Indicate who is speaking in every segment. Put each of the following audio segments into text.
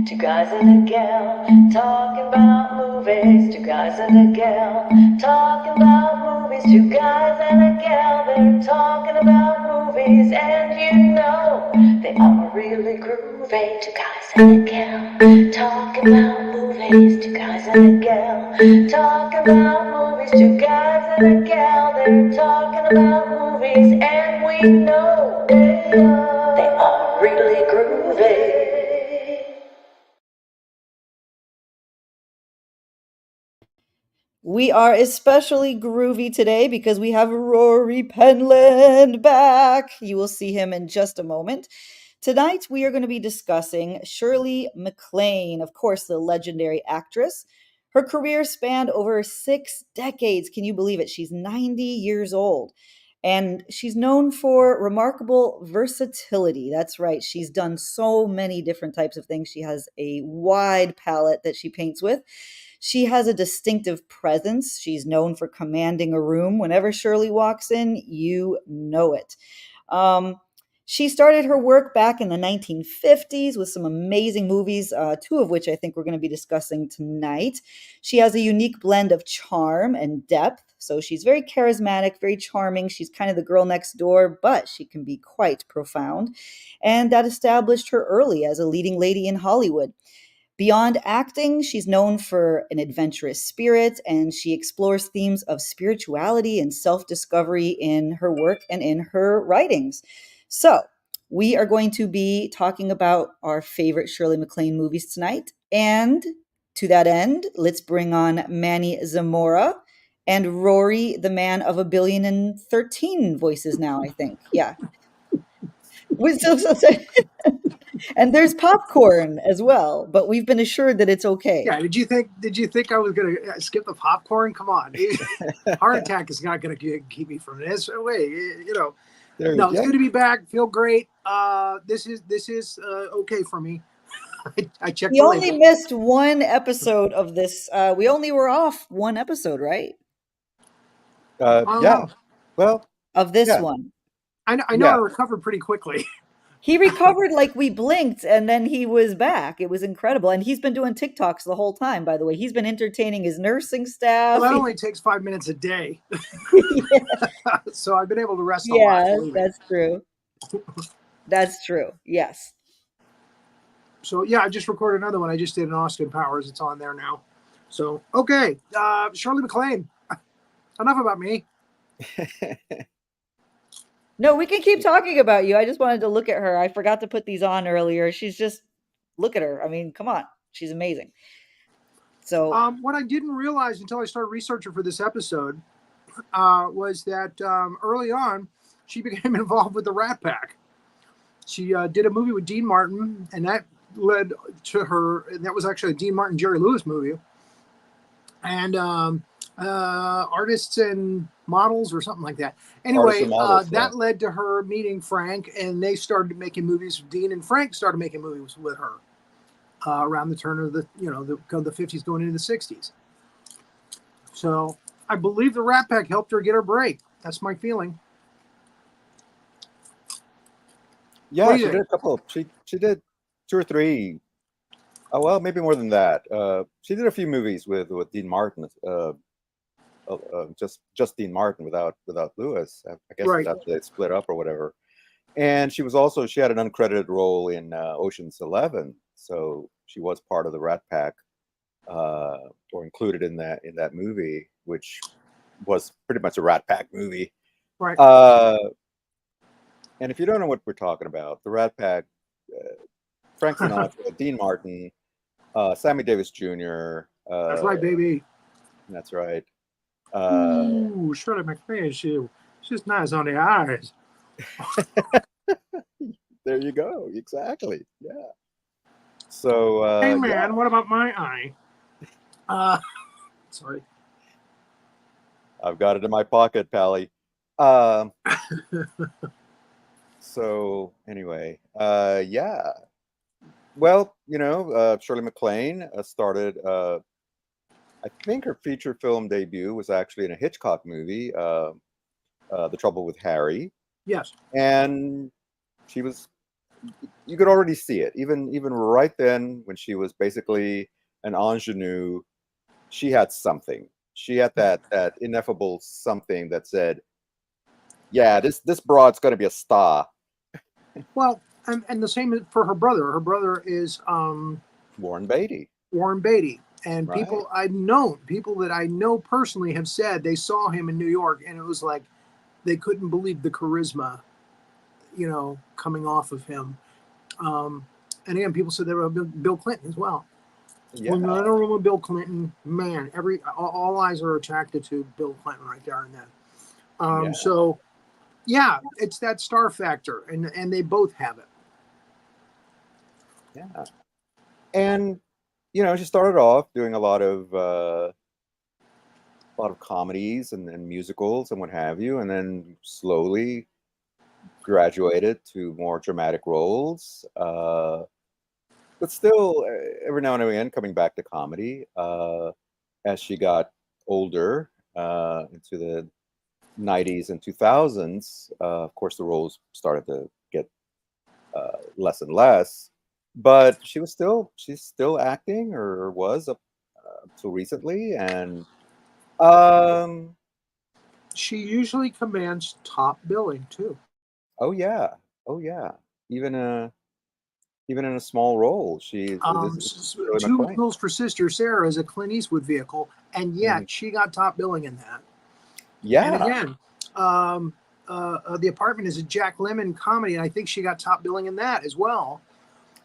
Speaker 1: Two guys and a gal talking about movies. Two guys and a gal talking about movies. Two guys and a gal, they're talking about movies, and you know they are really groovy. Two guys and a gal talking about movies. Two guys and a gal talking about movies. Two guys and a gal, they're talking about movies, and we know they are really groovy.
Speaker 2: We are especially groovy today because we have Rory Penland back. You will see him in just a moment. Tonight, we are going to be discussing Shirley MacLaine, of course, the legendary actress. Her career spanned over 6 decades. Can you believe it? She's 90 years old. And she's known for remarkable versatility. That's right. She's done so many different types of things. She has a wide palette that she paints with. She has a distinctive presence. She's known for commanding a room. Whenever Shirley walks in, you know it. Um, she started her work back in the 1950s with some amazing movies, two of which I think we're going to be discussing tonight. She has a unique blend of charm and depth. So she's very charismatic, very charming. She's kind of the girl next door, but she can be quite profound. And that established her early as a leading lady in Hollywood. Beyond acting, she's known for an adventurous spirit, and she explores themes of spirituality and self discovery in her work and in her writings. So, we are going to be talking about our favorite Shirley MacLaine movies tonight. And to that end, let's bring on Manny Zamora and Rory, the man of 1,013,000,000 voices now, I think. Yeah. And there's popcorn as well, but we've been assured that it's okay.
Speaker 3: Yeah, did you think I was gonna skip the popcorn? Come on, heart attack is not gonna keep me from this. Wait, no, it's good to be back. Feel great. This is okay for me. I checked.
Speaker 2: We only missed one episode of this. We only were off one episode, right?
Speaker 4: Yeah. Well,
Speaker 2: of this one.
Speaker 3: I know. I recovered pretty quickly.
Speaker 2: He recovered like we blinked, and then he was back. It was incredible. And he's been doing TikToks the whole time, by the way. He's been entertaining his nursing staff.
Speaker 3: Well, that only takes 5 minutes a day. So I've been able to rest a lot.
Speaker 2: Yeah, that's true. That's true. Yes.
Speaker 3: So, yeah, I just recorded another one. I just did an Austin Powers. It's on there now. So, okay. Shirley MacLaine. Enough about me.
Speaker 2: No, we can keep talking about you. I just wanted to look at her. I forgot to put these on earlier. She's just, look at her. I mean, come on. She's amazing. So
Speaker 3: what I didn't realize until I started researching for this episode was that early on, she became involved with the Rat Pack. She did a movie with Dean Martin, and that led to her, and that was actually a Dean Martin, Jerry Lewis movie. And Artists and Models or something like that. Anyway, that led to her meeting Frank, and they started making movies. Dean and Frank started making movies with her around the turn of the 50s going into the 60s. So I believe the Rat Pack helped her get her break. That's my feeling.
Speaker 4: Yeah, she did a couple. She did 2 or 3. Oh well, maybe more than that. She did a few movies with Dean Martin. Just Dean Martin without Lewis. I guess after they split up or whatever. And she had an uncredited role in Ocean's 11, so she was part of the Rat Pack, or included in that movie, which was pretty much a Rat Pack movie.
Speaker 3: Right.
Speaker 4: And if you don't know what we're talking about, the Rat Pack, Frank Sinatra, Dean Martin, Sammy Davis Jr.
Speaker 3: That's right, baby.
Speaker 4: That's right.
Speaker 3: Ooh, Shirley MacLaine, she's nice on the eyes.
Speaker 4: There you go. Exactly. Yeah. So
Speaker 3: hey man, what about my eye? Sorry.
Speaker 4: I've got it in my pocket, Pally. So anyway, yeah. Well, Shirley MacLaine started. I think her feature film debut was actually in a Hitchcock movie, The Trouble with Harry.
Speaker 3: Yes.
Speaker 4: And she was you could already see it, even right then when she was basically an ingenue. She had something. She had that ineffable something that said, "Yeah, this broad's going to be a star."
Speaker 3: Well, and the same for her brother. Her brother is
Speaker 4: Warren Beatty.
Speaker 3: Warren Beatty. And
Speaker 4: Right.
Speaker 3: people that I know personally have said they saw him in New York, and it was like they couldn't believe the charisma, coming off of him. And again, people said they were Bill Clinton as well.
Speaker 4: Yeah.
Speaker 3: When you're in a room with Bill Clinton, man, all eyes are attracted to Bill Clinton right there and then. So, yeah, it's that star factor, and they both have it.
Speaker 4: Yeah. And she started off doing a lot of comedies and musicals and what have you, and then slowly graduated to more dramatic roles. But still, every now and again, coming back to comedy as she got older into the 90s and 2000s. Of course, the roles started to get less and less, but she's still acting, or was up until recently, and
Speaker 3: she usually commands top billing too.
Speaker 4: oh yeah, even in a small role, Shirley
Speaker 3: Two
Speaker 4: MacLaine.
Speaker 3: Mules for Sister Sarah is a Clint Eastwood vehicle, and yet she got top billing in that.
Speaker 4: Yeah.
Speaker 3: And again, The Apartment is a Jack Lemmon comedy, and I think she got top billing in that as well.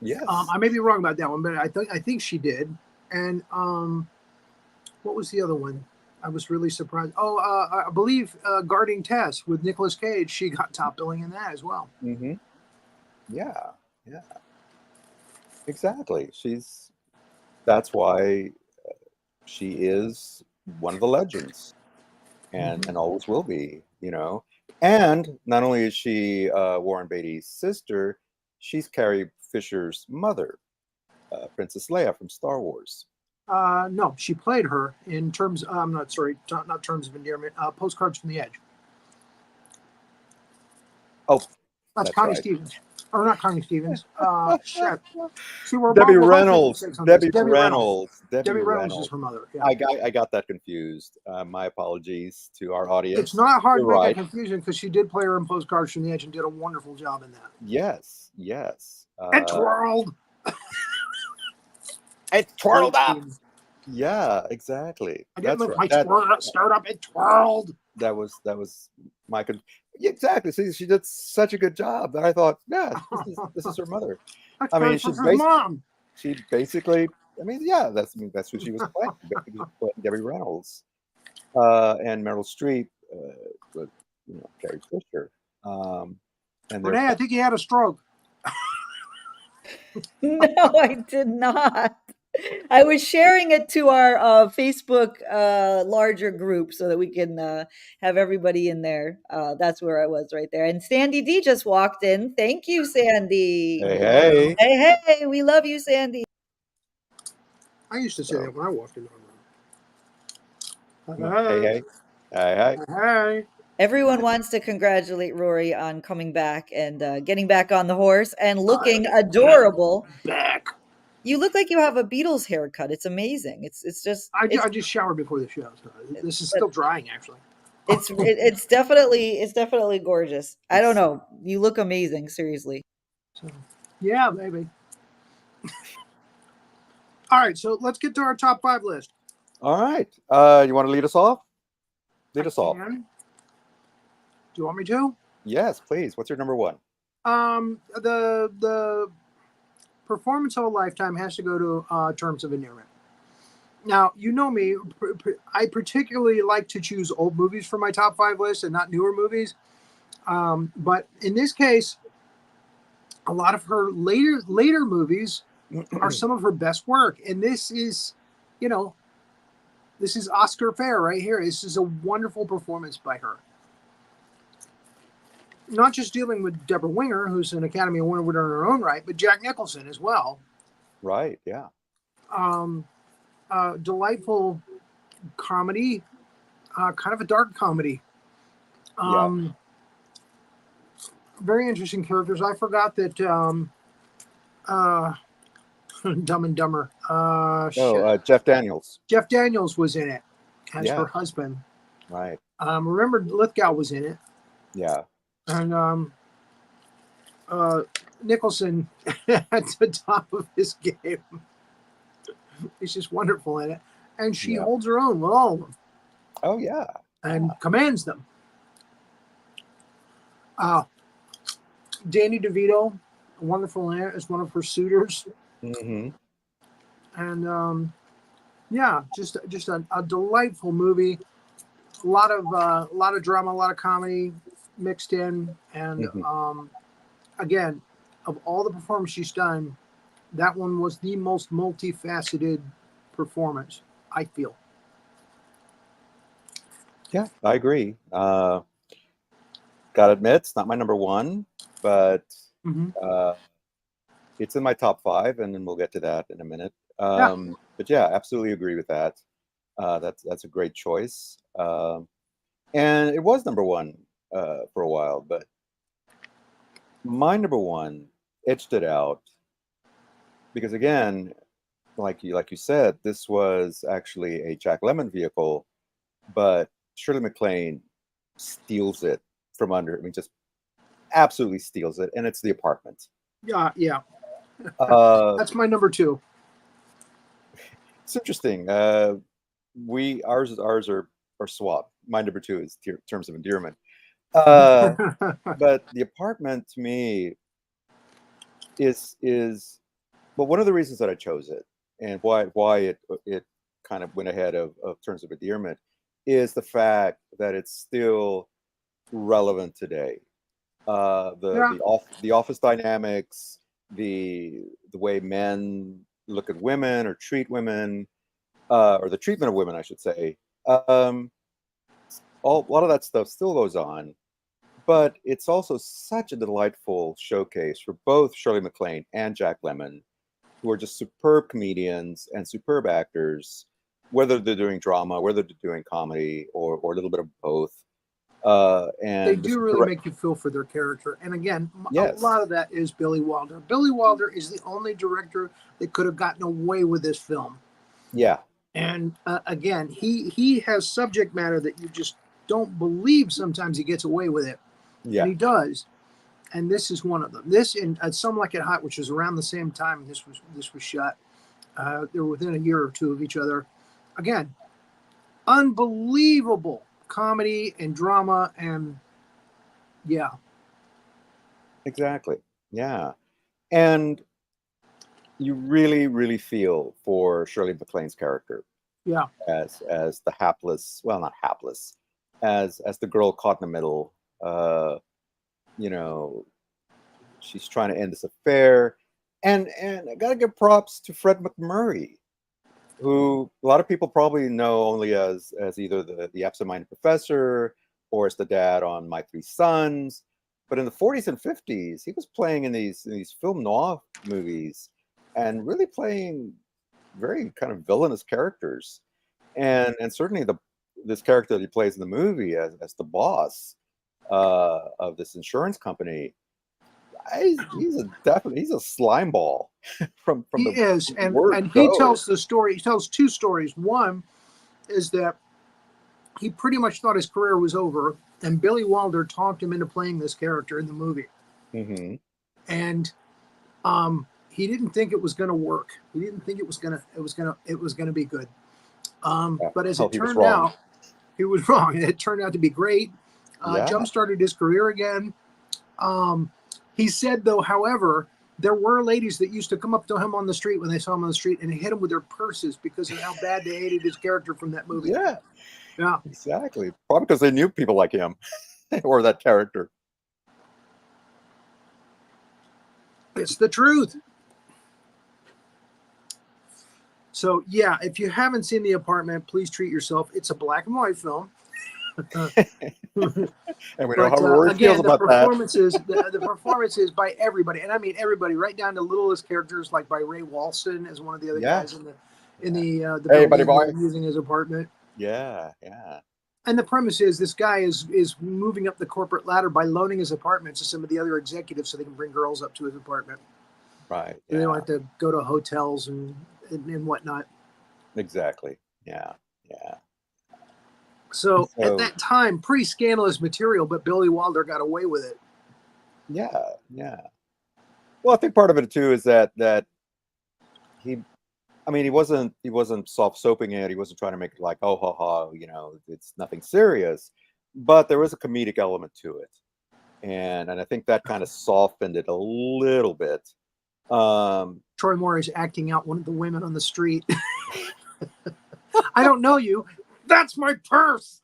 Speaker 4: Yes.
Speaker 3: I may be wrong about that one, but I think she did. And what was the other one? I was really surprised. I believe Guarding Tess with Nicolas Cage. She got top billing in that as well.
Speaker 4: Mm-hmm. Yeah. Exactly. That's why she is one of the legends, and always will be. And not only is she Warren Beatty's sister, she's Carrie Fisher's mother, Princess Leia from Star Wars.
Speaker 3: No, she played her in Terms. I'm not sorry, not Terms of Endearment. Postcards from the Edge.
Speaker 4: Oh,
Speaker 3: that's Connie Stevens, or not Connie Stevens. Shit. See,
Speaker 4: Debbie Reynolds. Debbie Reynolds
Speaker 3: is her mother. Yeah.
Speaker 4: I got that confused. My apologies to our audience.
Speaker 3: It's not hard to make that confusion because she did play her in Postcards from the Edge and did a wonderful job in that.
Speaker 4: Yes.
Speaker 3: It twirled.
Speaker 4: It twirled up. Yeah, exactly.
Speaker 3: I didn't look like stirred up. It twirled.
Speaker 4: That was my exactly. See, she did such a good job that I thought, yeah, this is her mother. I mean,
Speaker 3: mom.
Speaker 4: She basically, that's who she was playing. Debbie Reynolds and Meryl Streep with Carrie Fisher. And
Speaker 3: Renee, I think he had a stroke.
Speaker 2: No, I did not. I was sharing it to our Facebook larger group so that we can have everybody in there. That's where I was right there. And Sandy D just walked in. Thank you, Sandy.
Speaker 4: Hey.
Speaker 2: Hey, we love you, Sandy.
Speaker 3: I used to say that when I walked in the
Speaker 4: room. Hey.
Speaker 2: Everyone wants to congratulate Rory on coming back and getting back on the horse and looking adorable.
Speaker 3: Back.
Speaker 2: You look like you have a Beatles haircut. It's amazing. It's just.
Speaker 3: I just showered before the show. So this is still drying, actually.
Speaker 2: It's definitely gorgeous. I don't know. You look amazing. Seriously.
Speaker 3: So, yeah, baby. All right, so let's get to our top 5 list.
Speaker 4: All right. You want to lead us off? Lead us off.
Speaker 3: Do you want me to?
Speaker 4: Yes, please. What's your number 1?
Speaker 3: The performance of a lifetime has to go to Terms of Endearment. Now, you know me. I particularly like to choose old movies for my top 5 list and not newer movies. But in this case, a lot of her later movies are some of her best work. And this is, this is Oscar fare right here. This is a wonderful performance by her. Not just dealing with Deborah Winger, who's an Academy Award winner in her own right, but Jack Nicholson as well.
Speaker 4: Right, yeah.
Speaker 3: Delightful comedy, kind of a dark comedy. Very interesting characters. I forgot that uh, Dumb and Dumber.
Speaker 4: Jeff Daniels.
Speaker 3: Jeff Daniels was in it as her
Speaker 4: Yeah.
Speaker 3: husband.
Speaker 4: Right.
Speaker 3: Remember Lithgow was in it.
Speaker 4: Yeah.
Speaker 3: And Nicholson at the top of his game. He's just wonderful in it. And she holds her own with all of them.
Speaker 4: Oh, yeah.
Speaker 3: And commands them. Danny DeVito, wonderful in it, is one of her suitors.
Speaker 4: Mm-hmm.
Speaker 3: And just a delightful movie. A lot of drama, a lot of comedy mixed in. And again, of all the performances she's done, that one was the most multifaceted performance, I feel.
Speaker 4: Yeah, I agree. Gotta admit, it's not my number one, but it's in my top 5, and then we'll get to that in a minute. But yeah, absolutely agree with that. That's a great choice. And it was number 1 for a while, but my number 1 edged it out because, again, like you said, this was actually a Jack Lemmon vehicle, but Shirley MacLaine steals it from under. I mean, just absolutely steals it, and it's The Apartment.
Speaker 3: Yeah. That's my number 2.
Speaker 4: It's interesting. Ours are swapped. My number 2 is Terms of Endearment. But The Apartment to me is well, one of the reasons that I chose it and why it kind of went ahead of Terms of Endearment is the fact that it's still relevant today. The office dynamics, the way men look at women or treat women, or the treatment of women, I should say. A lot of that stuff still goes on, but it's also such a delightful showcase for both Shirley MacLaine and Jack Lemmon, who are just superb comedians and superb actors, whether they're doing drama, whether they're doing comedy, or a little bit of both. And
Speaker 3: they do really make you feel for their character. And again, a lot of that is Billy Wilder. Billy Wilder is the only director that could have gotten away with this film.
Speaker 4: Yeah.
Speaker 3: And again, he has subject matter that you just don't believe sometimes he gets away with it.
Speaker 4: Yeah.
Speaker 3: And he does. And this is one of them. This and Some Like It Hot, which was around the same time this was shot. They were within a year or two of each other. Again, unbelievable comedy and drama, and
Speaker 4: exactly, yeah. And you really, really feel for Shirley MacLaine's character, as the hapless, well, not hapless, as the girl caught in the middle. She's trying to end this affair, and I gotta give props to Fred McMurray, who a lot of people probably know only as either the absent-minded professor or as the dad on My Three Sons. But in the 40s and 50s, he was playing in these film noir movies and really playing very kind of villainous characters. And certainly this character that he plays in the movie as the boss of this insurance company, he's a slime ball from
Speaker 3: he
Speaker 4: the
Speaker 3: is, and he
Speaker 4: go.
Speaker 3: tells the story. He tells 2 stories. One is that he pretty much thought his career was over, and Billy Wilder talked him into playing this character in the movie.
Speaker 4: Mm-hmm.
Speaker 3: And he didn't think it was going to work. He didn't think it was going to be good. But as it turned out, he was wrong. It turned out to be great. Jump-started his career again. He said, though, however, there were ladies that used to come up to him on the street when they saw him on the street and hit him with their purses because of how bad they hated his character from that movie.
Speaker 4: Yeah, exactly. Probably because they knew people like him or that character.
Speaker 3: It's the truth. So, yeah, if you haven't seen The Apartment, please treat yourself. It's a black and white film.
Speaker 4: And we know how Rory feels about that.
Speaker 3: The performances by everybody, and I mean everybody, right down to littlest characters like by Ray Walston as one of the other guys in the
Speaker 4: Hey, buddy boy,
Speaker 3: using his apartment.
Speaker 4: Yeah.
Speaker 3: And the premise is this guy is moving up the corporate ladder by loaning his apartment to some of the other executives so they can bring girls up to his apartment.
Speaker 4: Right.
Speaker 3: Yeah. They don't have to go to hotels and whatnot.
Speaker 4: Exactly. Yeah. Yeah.
Speaker 3: So at that time, pretty scandalous material, but Billy Wilder got away with it.
Speaker 4: Yeah. Yeah. Well, I think part of it too is that he wasn't soft-soaping it. He wasn't trying to make it like, oh, ha, ha, it's nothing serious. But there was a comedic element to it. And I think that kind of softened it a little bit.
Speaker 3: Troy Moore is acting out one of the women on the street. I don't know you. That's my purse.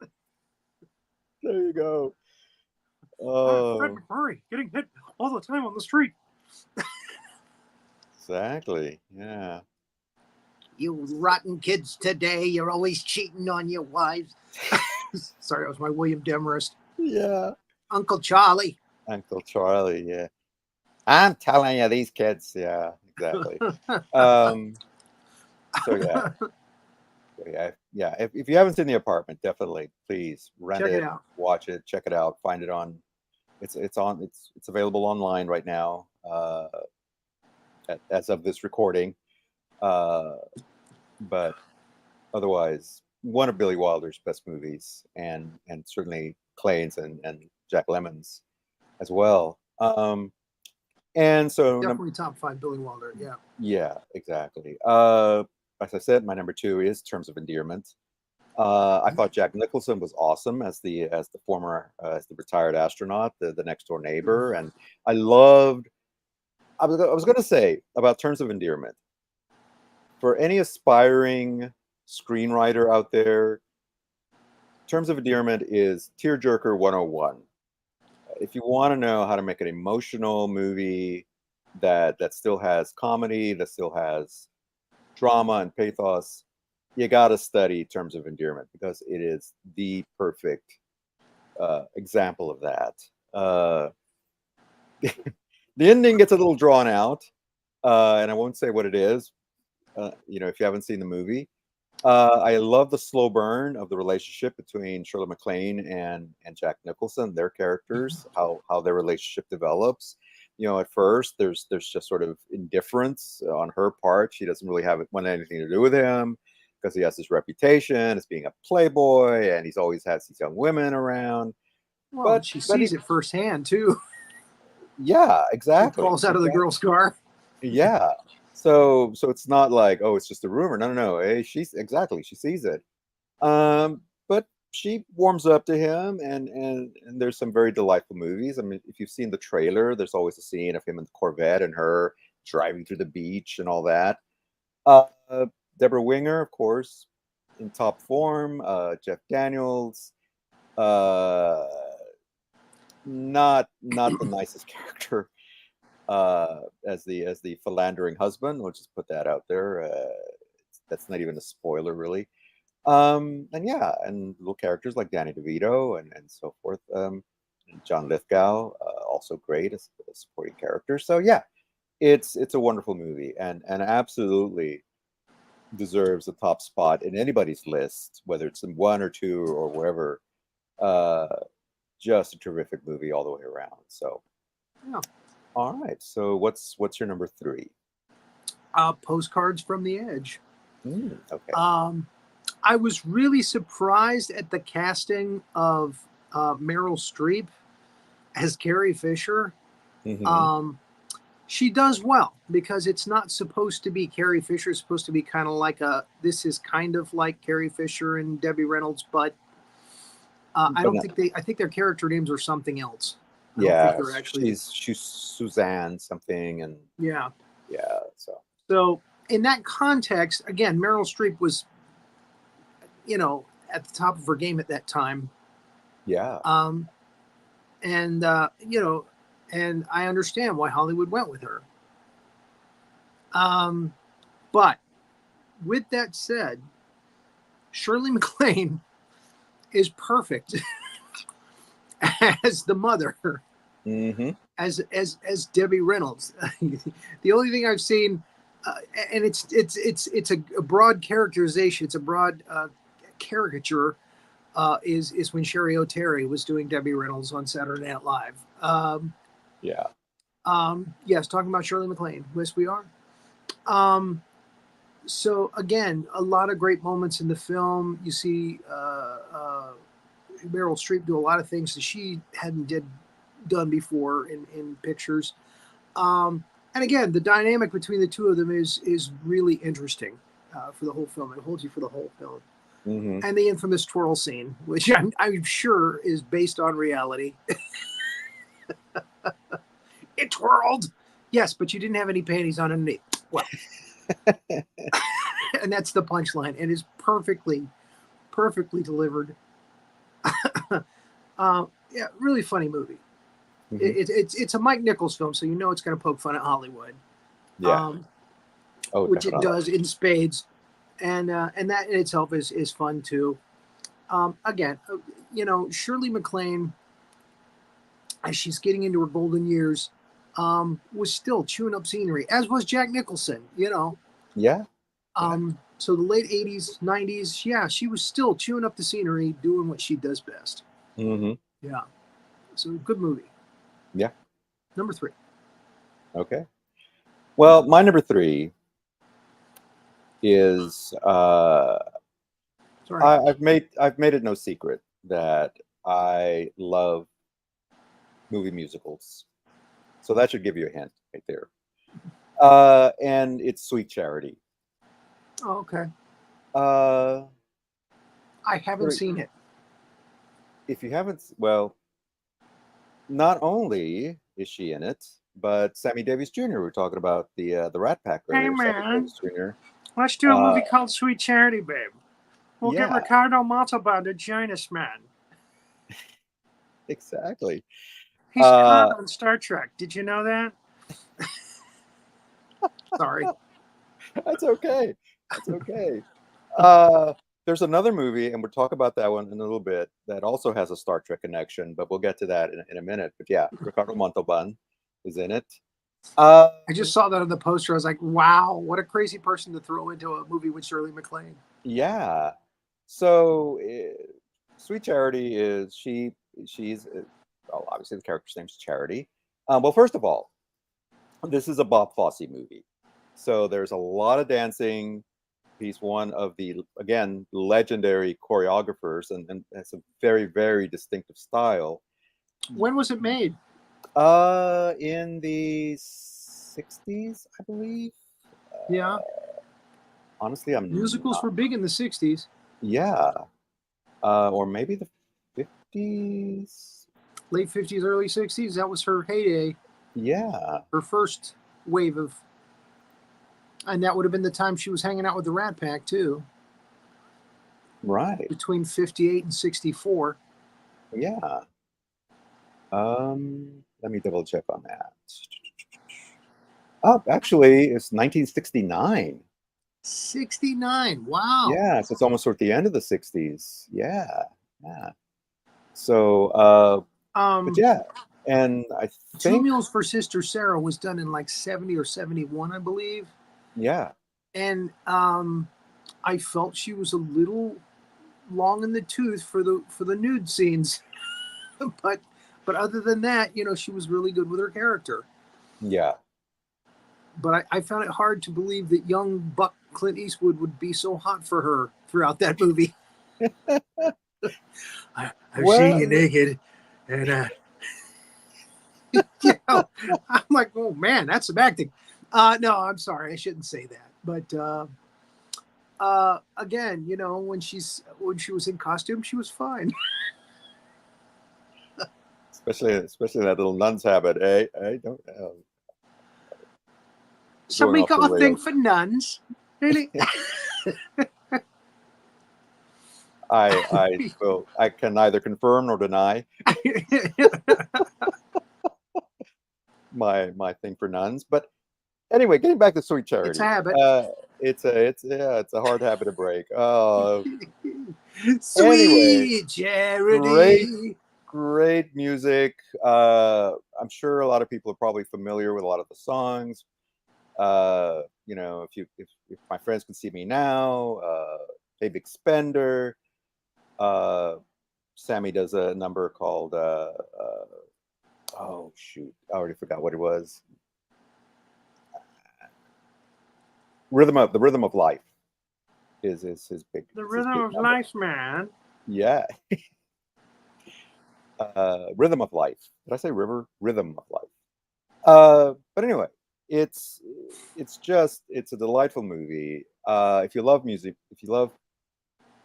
Speaker 4: There you go.
Speaker 3: Fred McMurray getting hit all the time on the street.
Speaker 4: Exactly. Yeah.
Speaker 3: You rotten kids today. You're always cheating on your wives. Sorry, that was my William Demarest.
Speaker 4: Yeah.
Speaker 3: Uncle Charlie.
Speaker 4: Uncle Charlie, yeah. I'm telling you, these kids, yeah, exactly. So yeah. If you haven't seen The Apartment, definitely, please rent it, watch it, check it out, find it on. It's available online right now, as of this recording. But otherwise, one of Billy Wilder's best movies, and certainly Clayton's and Jack Lemmon's as well. And so
Speaker 3: definitely top 5 Billy Wilder.
Speaker 4: Yeah, exactly. As I said, my number 2 is Terms of Endearment. I thought Jack Nicholson was awesome as the retired astronaut, the next door neighbor, and I loved. I was going to say about Terms of Endearment. For any aspiring screenwriter out there, Terms of Endearment is tearjerker 101. If you want to know how to make an emotional movie that still has comedy, that still has drama and pathos, you got to study Terms of Endearment, because it is the perfect example of that. The ending gets a little drawn out, and I won't say what it is. If you haven't seen the movie, I love the slow burn of the relationship between Shirley MacLaine and Jack Nicholson, their characters, how their relationship develops. At first there's just sort of indifference on her part. She doesn't really want anything to do with him because he has this reputation as being a playboy, and he's always has these young women around.
Speaker 3: Well, but she sees it firsthand too.
Speaker 4: Yeah, exactly.
Speaker 3: He falls out of the girl's car.
Speaker 4: Yeah. So it's not like, oh, it's just a rumor. No. Hey, she sees it. But she warms up to him, and there's some very delightful movies. I mean, if you've seen the trailer, there's always a scene of him in the Corvette and her driving through the beach and all that. Deborah Winger, of course, in top form. Jeff Daniels, not the nicest character. As the philandering husband. We'll just put that out there. That's not even a spoiler, really. And little characters like Danny DeVito and so forth. And John Lithgow, also great as a supporting character. So yeah, it's a wonderful movie, and absolutely deserves a top spot in anybody's list, whether it's in 1 or 2 or wherever. Just a terrific movie all the way around. So
Speaker 3: yeah.
Speaker 4: All right. So what's your number 3?
Speaker 3: Postcards from the Edge.
Speaker 4: Okay.
Speaker 3: I was really surprised at the casting of Meryl Streep as Carrie Fisher.
Speaker 4: Mm-hmm.
Speaker 3: She does well, because it's not supposed to be Carrie Fisher. It's supposed to be kind of like this is kind of like Carrie Fisher and Debbie Reynolds, but I think their character names are something else.
Speaker 4: Yeah, she's Suzanne something, and yeah.
Speaker 3: So in that context, again, Meryl Streep was, at the top of her game at that time.
Speaker 4: Yeah.
Speaker 3: And I understand why Hollywood went with her. But with that said, Shirley MacLaine is perfect. As the mother,
Speaker 4: mm-hmm.
Speaker 3: as Debbie Reynolds. The only thing I've seen, and it's a broad characterization, it's a broad caricature is when Sherry O'Terry was doing Debbie Reynolds on Saturday Night Live.
Speaker 4: Yeah.
Speaker 3: Yes, talking about Shirley MacLaine. Yes, we are. So again, a lot of great moments in the film. You see Meryl Streep do a lot of things that she hadn't done before in pictures. And again, the dynamic between the two of them is really interesting for the whole film. It holds you for the whole film.
Speaker 4: Mm-hmm.
Speaker 3: And the infamous twirl scene, which I'm sure is based on reality. It twirled. Yes, but you didn't have any panties on underneath. Well, and that's the punchline. It is perfectly delivered. Yeah, really funny movie.
Speaker 4: Mm-hmm.
Speaker 3: It's a Mike Nichols film, so you know it's going to poke fun at Hollywood.
Speaker 4: Yeah.
Speaker 3: Which
Speaker 4: definitely.
Speaker 3: it does in spades, and that in itself is fun too. Again, Shirley MacLaine, as she's getting into her golden years, was still chewing up scenery, as was Jack Nicholson.
Speaker 4: Yeah.
Speaker 3: So the late 80s, 90s, yeah, she was still chewing up the scenery, doing what she does best.
Speaker 4: Mm-hmm.
Speaker 3: Yeah. So good movie.
Speaker 4: Yeah.
Speaker 3: Number 3.
Speaker 4: Okay. Well, my number 3 is
Speaker 3: Sorry.
Speaker 4: I've made it no secret that I love movie musicals. So that should give you a hint right there. And it's Sweet Charity.
Speaker 3: Oh, okay.
Speaker 4: I
Speaker 3: haven't seen it.
Speaker 4: If you haven't, well, not only is she in it, but Sammy Davis Jr. We're talking about the Rat Pack earlier.
Speaker 3: Hey, man.
Speaker 4: Sammy Davis Jr.
Speaker 3: Let's do a movie called Sweet Charity, babe. We'll get
Speaker 4: Yeah.
Speaker 3: Ricardo Montalban to join us, man.
Speaker 4: Exactly.
Speaker 3: He's Khan on Star Trek. Did you know that? Sorry.
Speaker 4: That's okay. That's okay. There's another movie, and we'll talk about that one in a little bit, that also has a Star Trek connection, but we'll get to that in a minute. But yeah, Ricardo Montalban is in it.
Speaker 3: I just saw that on the poster. I was like, wow, what a crazy person to throw into a movie with Shirley MacLaine.
Speaker 4: Yeah. So Sweet Charity is she's well, obviously the character's name's Charity. Well, first of all, this is a Bob Fosse movie, so there's a lot of dancing. He's one of the, again, legendary choreographers, and has a very, very distinctive style.
Speaker 3: When was it made?
Speaker 4: In the 60s, I believe.
Speaker 3: Yeah.
Speaker 4: Honestly,
Speaker 3: musicals were big in the 60s.
Speaker 4: Yeah. Or maybe the 50s.
Speaker 3: Late 50s, early 60s. That was her heyday.
Speaker 4: Yeah.
Speaker 3: Her first wave of, and that would have been the time she was hanging out with the Rat Pack too.
Speaker 4: Right.
Speaker 3: Between 58 and 64.
Speaker 4: Yeah. Let me double check on that. Oh, actually, it's 1969.
Speaker 3: 69. Wow.
Speaker 4: Yeah, so it's almost toward the end of the 60s. Yeah. Yeah. So, but yeah, and I think
Speaker 3: Two Mules for Sister Sarah was done in like 70 or 71, I believe.
Speaker 4: Yeah.
Speaker 3: And I felt she was a little long in the tooth for the nude scenes. but other than that, she was really good with her character.
Speaker 4: Yeah.
Speaker 3: But I found it hard to believe that young buck Clint Eastwood would be so hot for her throughout that movie. I've seen you naked, and I'm like, oh man, that's some acting. No, I'm sorry, I shouldn't say that. But again, when she was in costume, she was fine.
Speaker 4: especially that little nun's habit, eh? I don't know.
Speaker 3: Somebody got a thing for nuns, really?
Speaker 4: I can neither confirm nor deny my thing for nuns. But anyway, getting back to Sweet Charity,
Speaker 3: it's a habit.
Speaker 4: It's a hard habit to break.
Speaker 3: Sweet
Speaker 4: anyway,
Speaker 3: Charity.
Speaker 4: Great music. I'm sure a lot of people are probably familiar with a lot of the songs. If my friends can see me now, Hey Big Spender. Sammy does a number called oh shoot, I already forgot what it was. The rhythm of life is his big.
Speaker 3: The rhythm of life, man.
Speaker 4: Yeah. Rhythm of life. Did I say river? Rhythm of life. But anyway, it's a delightful movie. If you love music, if you love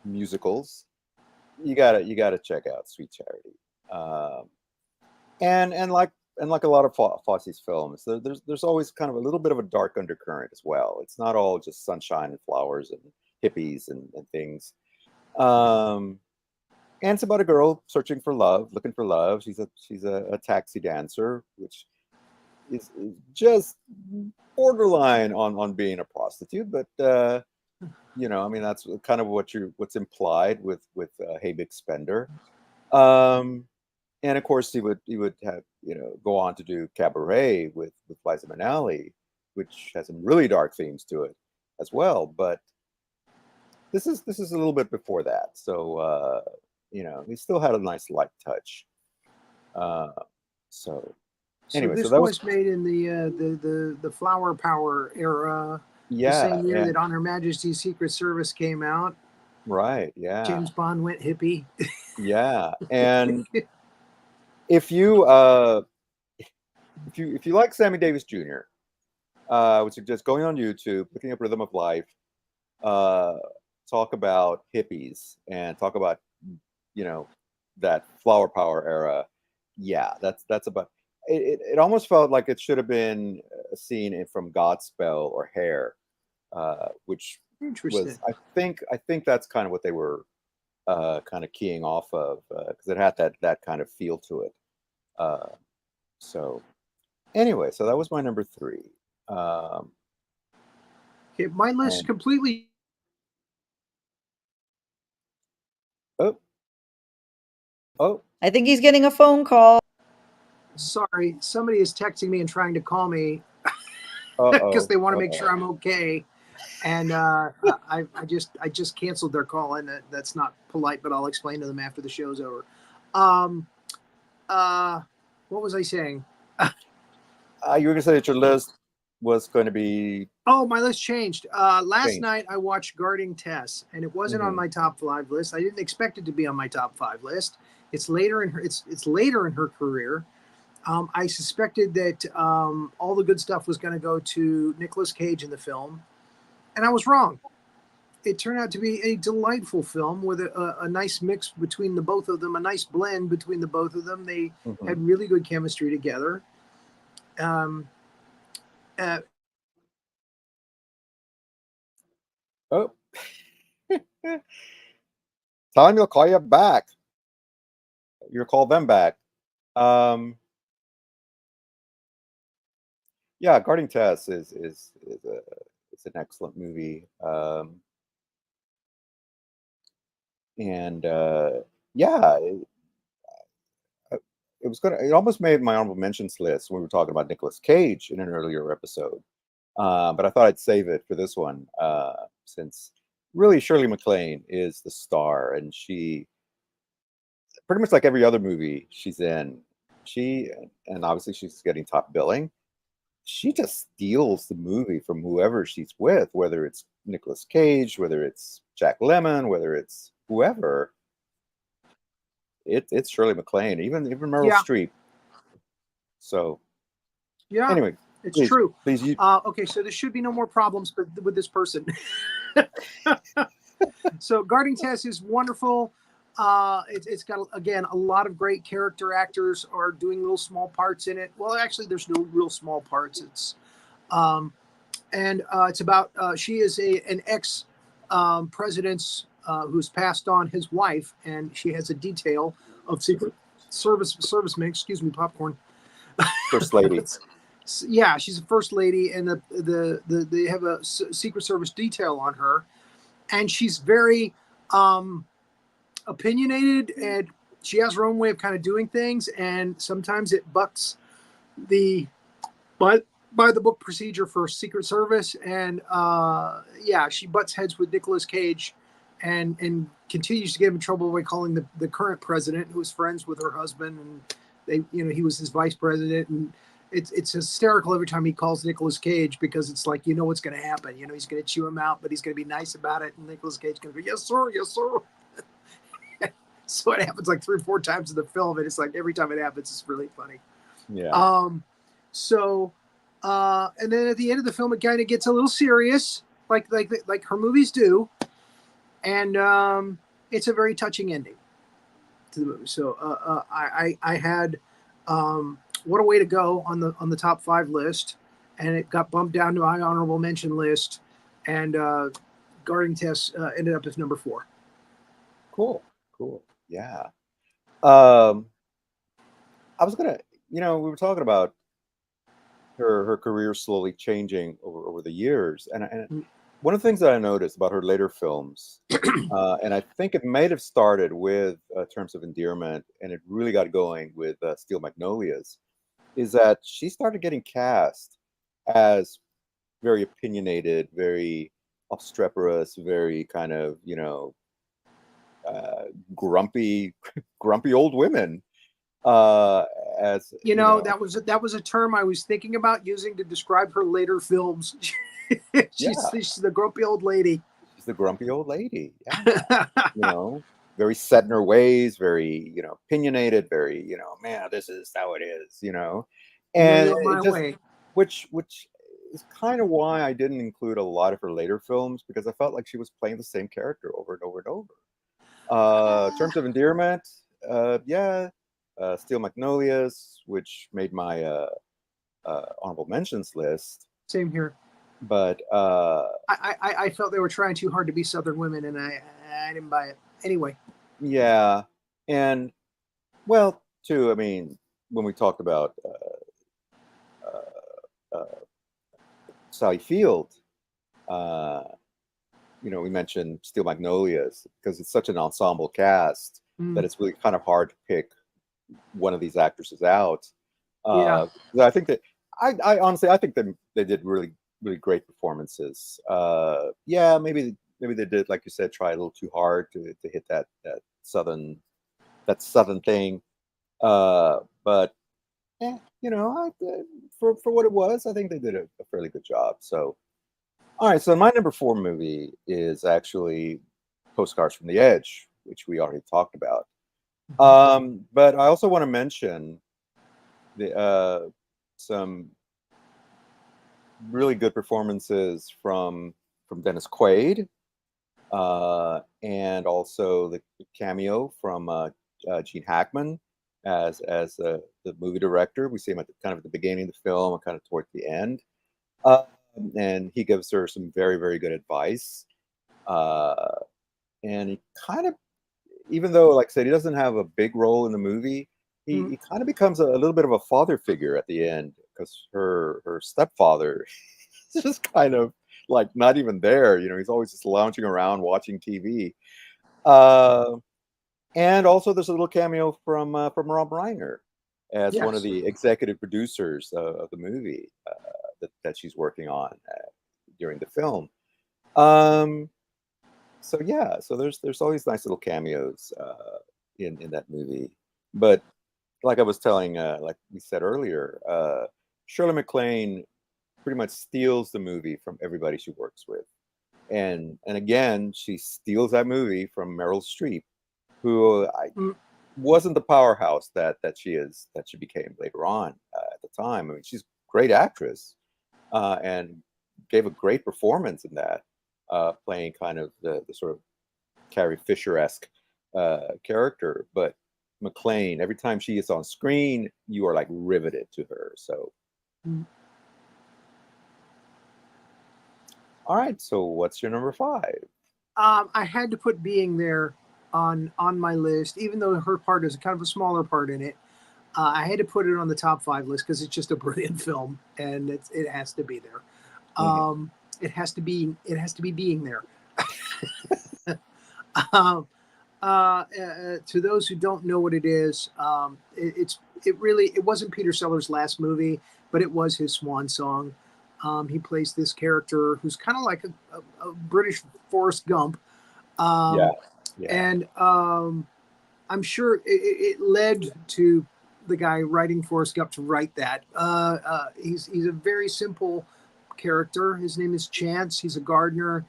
Speaker 4: musicals, you gotta check out Sweet Charity. And like a lot of Fosse's films, there's always kind of a little bit of a dark undercurrent as well. It's not all just sunshine and flowers and hippies and things. And it's about a girl searching for love, looking for love. She's a taxi dancer, which is just borderline on being a prostitute, but I mean that's kind of what's implied with Hey Big Spender. And of course he would have go on to do Cabaret with Liza Minnelli, which has some really dark themes to it as well. But this is a little bit before that, so he still had a nice light touch. So anyway,
Speaker 3: this
Speaker 4: that
Speaker 3: was made in the Flower Power era.
Speaker 4: Yeah,
Speaker 3: the same year that On Her Majesty's Secret Service came out.
Speaker 4: Right. Yeah.
Speaker 3: James Bond went hippie.
Speaker 4: Yeah, and if you like Sammy Davis Jr., I would suggest going on YouTube, looking up Rhythm of Life, talk about hippies and talk about that Flower Power era. Yeah, that's about it. It almost felt like it should have been a scene from Godspell or Hair, which was I think that's kind of what they were kind of keying off of, because it had that kind of feel to it. So anyway, so that was my number 3.
Speaker 3: Okay, my list completely.
Speaker 4: Oh,
Speaker 2: I think he's getting a phone call.
Speaker 3: Sorry, somebody is texting me and trying to call me because they want to make sure I'm okay. And I just canceled their call, and that's not polite, but I'll explain to them after the show's over. What was I saying?
Speaker 4: You were going to say that your list was going to be...
Speaker 3: Oh, my list changed. Last night I watched Guarding Tess, and it wasn't on my top 5 list. I didn't expect it to be on my top 5 list. It's later in her. It's later in her career. I suspected that all the good stuff was going to go to Nicolas Cage in the film, and I was wrong. It turned out to be a delightful film with a nice mix between the both of them, a nice blend between the both of them. They had really good chemistry together.
Speaker 4: Oh. Time, you'll call you back. You'll call them back. Yeah, Guarding Tess is an excellent movie. And yeah, it almost made my honorable mentions list when we were talking about Nicolas Cage in an earlier episode. But I thought I'd save it for this one, since really Shirley MacLaine is the star, and she pretty much like every other movie she's in, and obviously she's getting top billing. She just steals the movie from whoever she's with, whether it's Nicolas Cage, whether it's Jack Lemmon, whether it's whoever. It's Shirley MacLaine, even Meryl Streep. So
Speaker 3: yeah,
Speaker 4: anyway,
Speaker 3: it's true.
Speaker 4: Please,
Speaker 3: okay, so there should be no more problems with this person. So Guarding Tess is wonderful. It's got, again, a lot of great character actors are doing little small parts in it. Well, actually, there's no real small parts. It's it's about she is an ex president's who's passed on his wife, and she has a detail of Secret Servicemen. Excuse me, popcorn.
Speaker 4: First lady.
Speaker 3: Yeah, she's a first lady, and they have a Secret Service detail on her, and she's very opinionated, and she has her own way of kind of doing things, and sometimes it bucks the by the book procedure for Secret Service, and she butts heads with Nicolas Cage and continues to get him in trouble by calling the current president, who was friends with her husband, and he was his vice president, and it's hysterical every time he calls Nicolas Cage, because it's like, what's going to happen. He's going to chew him out, but he's going to be nice about it, and Nicolas Cage is going to go, yes sir, yes sir. So it happens like 3 or 4 times in the film, and it's like every time it happens, it's really funny.
Speaker 4: Yeah.
Speaker 3: And then at the end of the film, it kind of gets a little serious, like her movies do, and it's a very touching ending to the movie. So I had What a Way to Go on the top 5 list, and it got bumped down to my honorable mention list, and Guarding Tess ended up as number 4.
Speaker 4: Cool. Yeah. I was gonna, we were talking about her career slowly changing over the years, and one of the things that I noticed about her later films, and I think it might have started with Terms of Endearment, and it really got going with Steel Magnolias, is that she started getting cast as very opinionated, very obstreperous, very kind of grumpy old women. As
Speaker 3: that was a term I was thinking about using to describe her later films. She's the grumpy old lady.
Speaker 4: She's the grumpy old lady. Yeah. Very set in her ways, very opinionated, very man, this is how it is. And it just, which is kind of why I didn't include a lot of her later films, because I felt like she was playing the same character over and over and over. Terms of Endearment, Steel Magnolias, which made my honorable mentions list.
Speaker 3: Same here.
Speaker 4: But
Speaker 3: I felt they were trying too hard to be Southern women, and I didn't buy it. Anyway.
Speaker 4: Yeah, and well, too. I mean, when we talked about Sally Field, we mentioned Steel Magnolias because it's such an ensemble cast that it's really kind of hard to pick one of these actresses out. I think that I honestly think that they did really great performances. Maybe they did, like you said, try a little too hard to hit that southern thing. But for what it was, I think they did a fairly good job. So, all right. So my number 4 movie is actually Postcards from the Edge, which we already talked about. But I also want to mention some really good performances from Dennis Quaid, and also the cameo from Gene Hackman as the movie director. We see him at the beginning of the film and kind of towards the end, and he gives her some very, very good advice. And he kind of, even though, like I said, he doesn't have a big role in the movie, he kind of becomes a little bit of a father figure at the end, because her stepfather is just kind of like not even there. He's always just lounging around watching TV. And also there's a little cameo from Rob Reiner as one of the executive producers of the movie that she's working on during the film. So there's all these nice little cameos in that movie. But like I was telling, like we said earlier, Shirley MacLaine pretty much steals the movie from everybody she works with, and again she steals that movie from Meryl Streep, who wasn't the powerhouse that she became later on at the time. I mean, she's a great actress and gave a great performance in that, playing kind of the sort of Carrie Fisher-esque character. But MacLaine, every time she is on screen, you are like riveted to her. So. All right, so what's your number 5?
Speaker 3: I had to put Being There on my list, even though her part is kind of a smaller part in it. I had to put it on the top 5 list because it's just a brilliant film, and it has to be there. It has to be Being There. To those who don't know what it is, it wasn't Peter Sellers' last movie, but it was his swan song. He plays this character who's kind of like a British Forrest Gump,
Speaker 4: Yeah. Yeah.
Speaker 3: And I'm sure it led to the guy writing Forrest Gump to write that. He's a very simple character. His name is Chance. He's a gardener,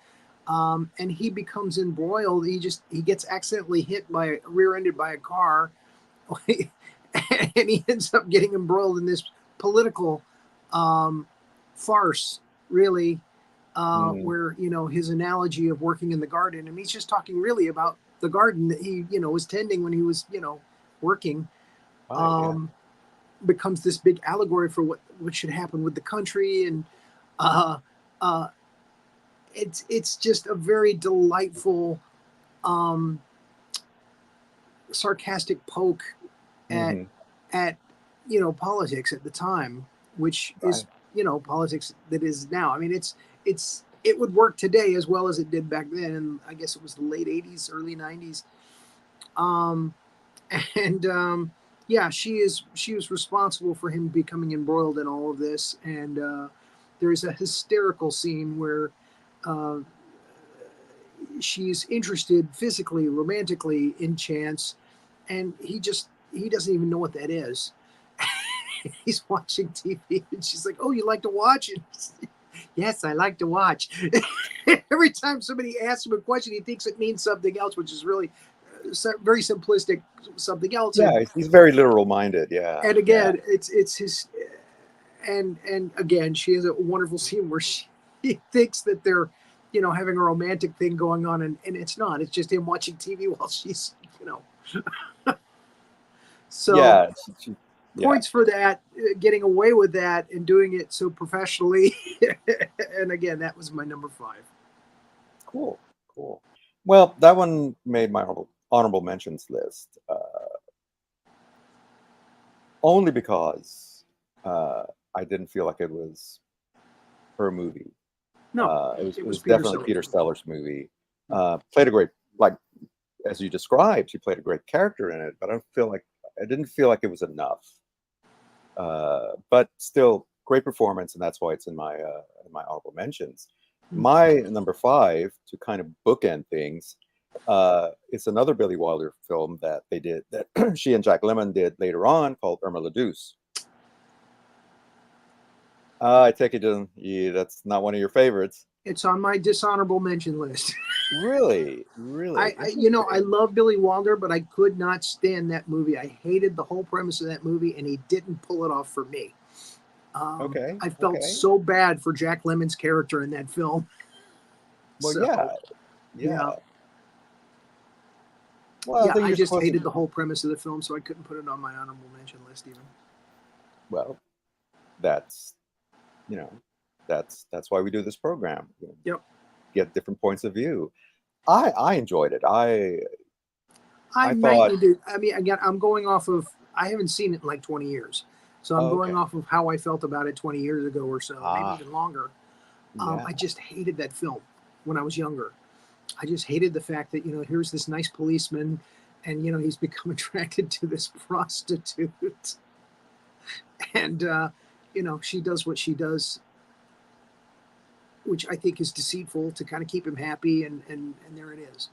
Speaker 3: and he becomes embroiled. He gets accidentally rear-ended by a car, and he ends up getting embroiled in this political farce, really, where his analogy of working in the garden, and he's just talking really about the garden that he was tending when he was working, becomes this big allegory for what should happen with the country, and it's just a very delightful sarcastic poke at politics at the time, which is politics that is now. I mean, it would work today as well as it did back then, and I guess it was the late 80s, early 90s. Yeah, she was responsible for him becoming embroiled in all of this, and there's a hysterical scene where she's interested physically, romantically in Chance, and he doesn't even know what that is. He's watching TV, and she's like, "Oh, you like to watch?" And yes, I like to watch. Every time somebody asks him a question, he thinks it means something else, which is really very simplistic, something else.
Speaker 4: Yeah, he's very literal minded. Yeah.
Speaker 3: And again, it's his, and again, she has a wonderful scene where she thinks that they're, having a romantic thing going on, and it's not. It's just him watching TV while she's, So
Speaker 4: yeah,
Speaker 3: points for that, getting away with that and doing it so professionally. And again, that was my number 5.
Speaker 4: Cool. Well, that one made my honorable mentions list, only because I didn't feel like it was her movie.
Speaker 3: No,
Speaker 4: it was definitely Peter Sellers' movie. Played a great, like as you described, she played a great character in it, but I didn't feel like it was enough. But still, great performance, and that's why it's in my honorable mentions. My number 5, to kind of bookend things, it's another Billy Wilder film that they did, that she and Jack Lemmon did later on, called Irma la Douce. I take it that's not one of your favorites.
Speaker 3: It's on my dishonorable mention list.
Speaker 4: Really?
Speaker 3: I love Billy Wilder, but I could not stand that movie. I hated the whole premise of that movie, and he didn't pull it off for me. I felt so bad for Jack Lemmon's character in that film.
Speaker 4: Well,
Speaker 3: so,
Speaker 4: yeah. Well,
Speaker 3: I just hated the whole premise of the film, so I couldn't put it on my honorable mention list even.
Speaker 4: Well, that's that's why we do this program.
Speaker 3: Yep.
Speaker 4: Get different points of view. I enjoyed it. I
Speaker 3: thought, I mean, again, I'm going off of, I haven't seen it in like 20 years. So I'm going off of how I felt about it 20 years ago or so, maybe even longer. I just hated that film when I was younger. I just hated the fact that, here's this nice policeman, and, he's become attracted to this prostitute. And, she does what she does, which I think is deceitful to kind of keep him happy, and there it is.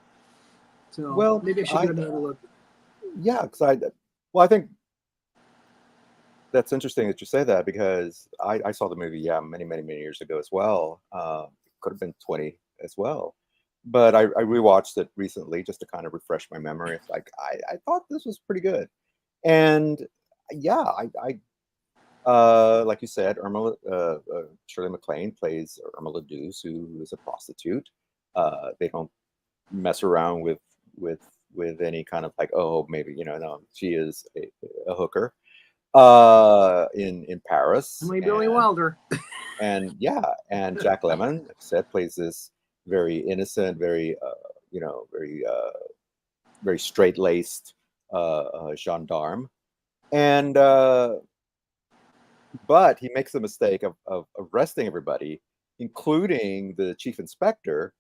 Speaker 3: So maybe I should get another look.
Speaker 4: Yeah, because I think that's interesting that you say that, because I saw the movie, many, many, many years ago as well. Could have been 20 as well. But I rewatched it recently just to kind of refresh my memory. It's like, I thought this was pretty good. And yeah, like you said, Shirley MacLaine plays Irma la Douce, who is a prostitute. They don't mess around with any kind of like, oh, maybe, no, she is a hooker in Paris.
Speaker 3: Emily Billy Wilder.
Speaker 4: And Jack Lemmon, like I said, plays this very innocent, very very straight-laced gendarme, and but he makes the mistake of arresting everybody, including the chief inspector,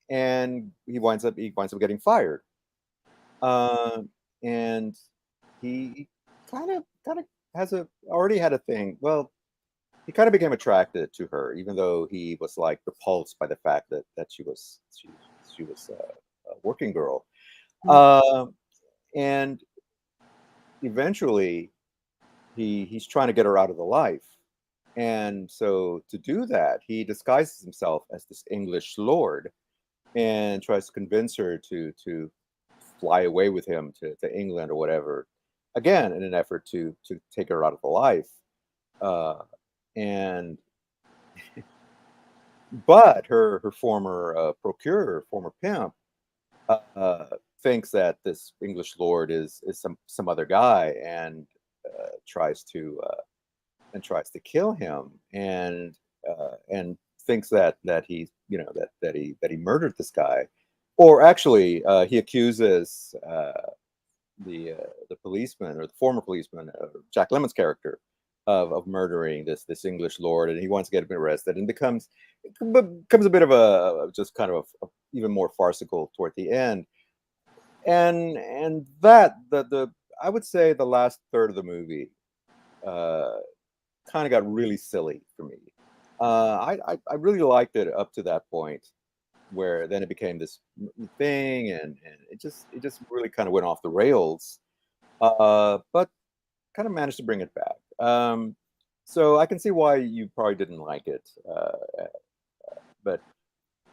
Speaker 4: and he winds up getting fired, and he kind of already had a thing. Well, he kind of became attracted to her, even though he was like repulsed by the fact that she was a working girl. And eventually, he's trying to get her out of the life, and so to do that, he disguises himself as this English lord and tries to convince her to fly away with him to England or whatever, again in an effort to take her out of the life. And but her former procurer, former pimp, uh, thinks that this English lord is some other guy, and tries to tries to kill him, and thinks that he's that he murdered this guy, or actually he accuses the policeman, or the former policeman, Jack Lemmon's character, of murdering this English lord, and he wants to get him arrested, and becomes a bit of a just kind of a even more farcical toward the end, and that the I would say the last third of the movie kind of got really silly for me. I really liked it up to that point, where then it became this thing, and it just really kind of went off the rails. But kind of managed to bring it back. So I can see why you probably didn't like it, but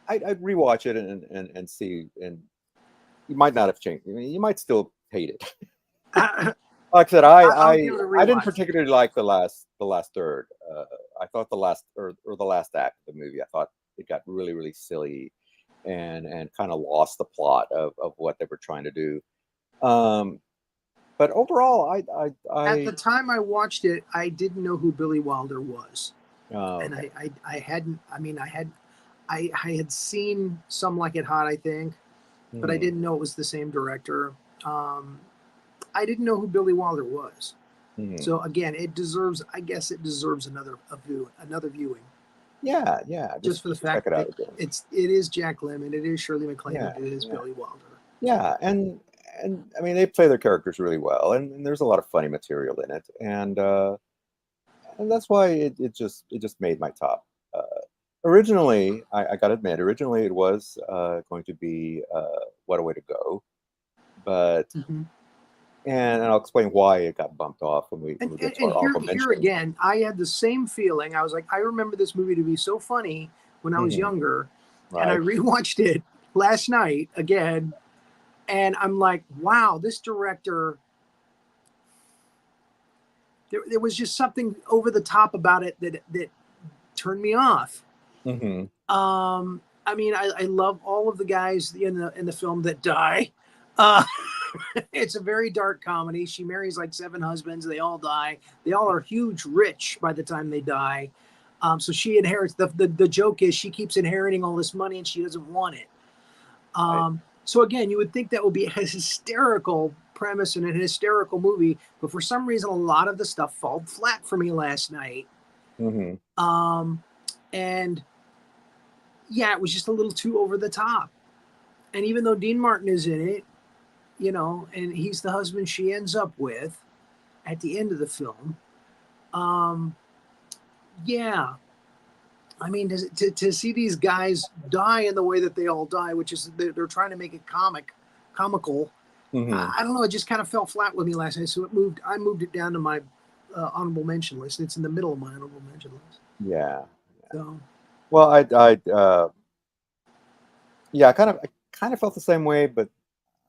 Speaker 4: I'd rewatch it and see, and you might not have changed. I mean, you might still hate it. Like I said,
Speaker 3: I'll give it a
Speaker 4: I didn't
Speaker 3: rewatch.
Speaker 4: particularly like the last third. I thought the last or the last act of the movie, I thought it got really silly, and kind of lost the plot of what they were trying to do. But overall,
Speaker 3: At the time I watched it, I didn't know who Billy Wilder was, and
Speaker 4: okay.
Speaker 3: I hadn't. I mean, I had seen Some Like It Hot, I think, but I
Speaker 4: Mhm.
Speaker 3: didn't know it was the same director. I didn't know who Billy Wilder was.
Speaker 4: Mhm.
Speaker 3: So again, it deserves. I guess it deserves another viewing,
Speaker 4: Yeah,
Speaker 3: just for the
Speaker 4: just check
Speaker 3: fact
Speaker 4: it out
Speaker 3: that
Speaker 4: again.
Speaker 3: it is Jack Lemmon, it is Shirley MacLaine,
Speaker 4: Yeah,
Speaker 3: and it is
Speaker 4: yeah,
Speaker 3: Billy Wilder. So
Speaker 4: yeah, and I mean they play their characters really well, and there's a lot of funny material in it, and that's why it just made my top. Originally, I got to admit, originally it was going to be What a Way to Go, but
Speaker 3: mhm.
Speaker 4: and I'll explain why it got bumped off when
Speaker 3: and,
Speaker 4: we
Speaker 3: and
Speaker 4: get to
Speaker 3: and
Speaker 4: our
Speaker 3: here
Speaker 4: honorable
Speaker 3: here
Speaker 4: mentions.
Speaker 3: again, I had the same feeling. I was like, I remember this movie to be so funny when I was
Speaker 4: Hmm.
Speaker 3: younger, and I
Speaker 4: Right.
Speaker 3: rewatched it last night again, and I'm like, wow, this director. There was just something over the top about it that turned me off.
Speaker 4: Hmm.
Speaker 3: I mean, I love all of the guys in the film that die. Uh, it's a very dark comedy. She marries like 7 husbands. They all die. They all are huge rich by the time they die. So she inherits the joke is she keeps inheriting all this money and she doesn't want it.
Speaker 4: Right.
Speaker 3: So again, you would think that would be a hysterical premise and a hysterical movie, but for some reason, a lot of the stuff fell flat for me last night.
Speaker 4: Hmm.
Speaker 3: Um, and yeah, it was just a little too over the top. And even though Dean Martin is in it, and he's the husband she ends up with at the end of the film, um, yeah. I mean, to see these guys die in the way that they all die, which is they're trying to make it comical.
Speaker 4: Hmm.
Speaker 3: I don't know. It just kind of fell flat with me last night, so I moved it down to my honorable mention list. It's in the middle of my honorable mention list.
Speaker 4: Yeah.
Speaker 3: So
Speaker 4: Well, yeah, I kind of felt the same way, but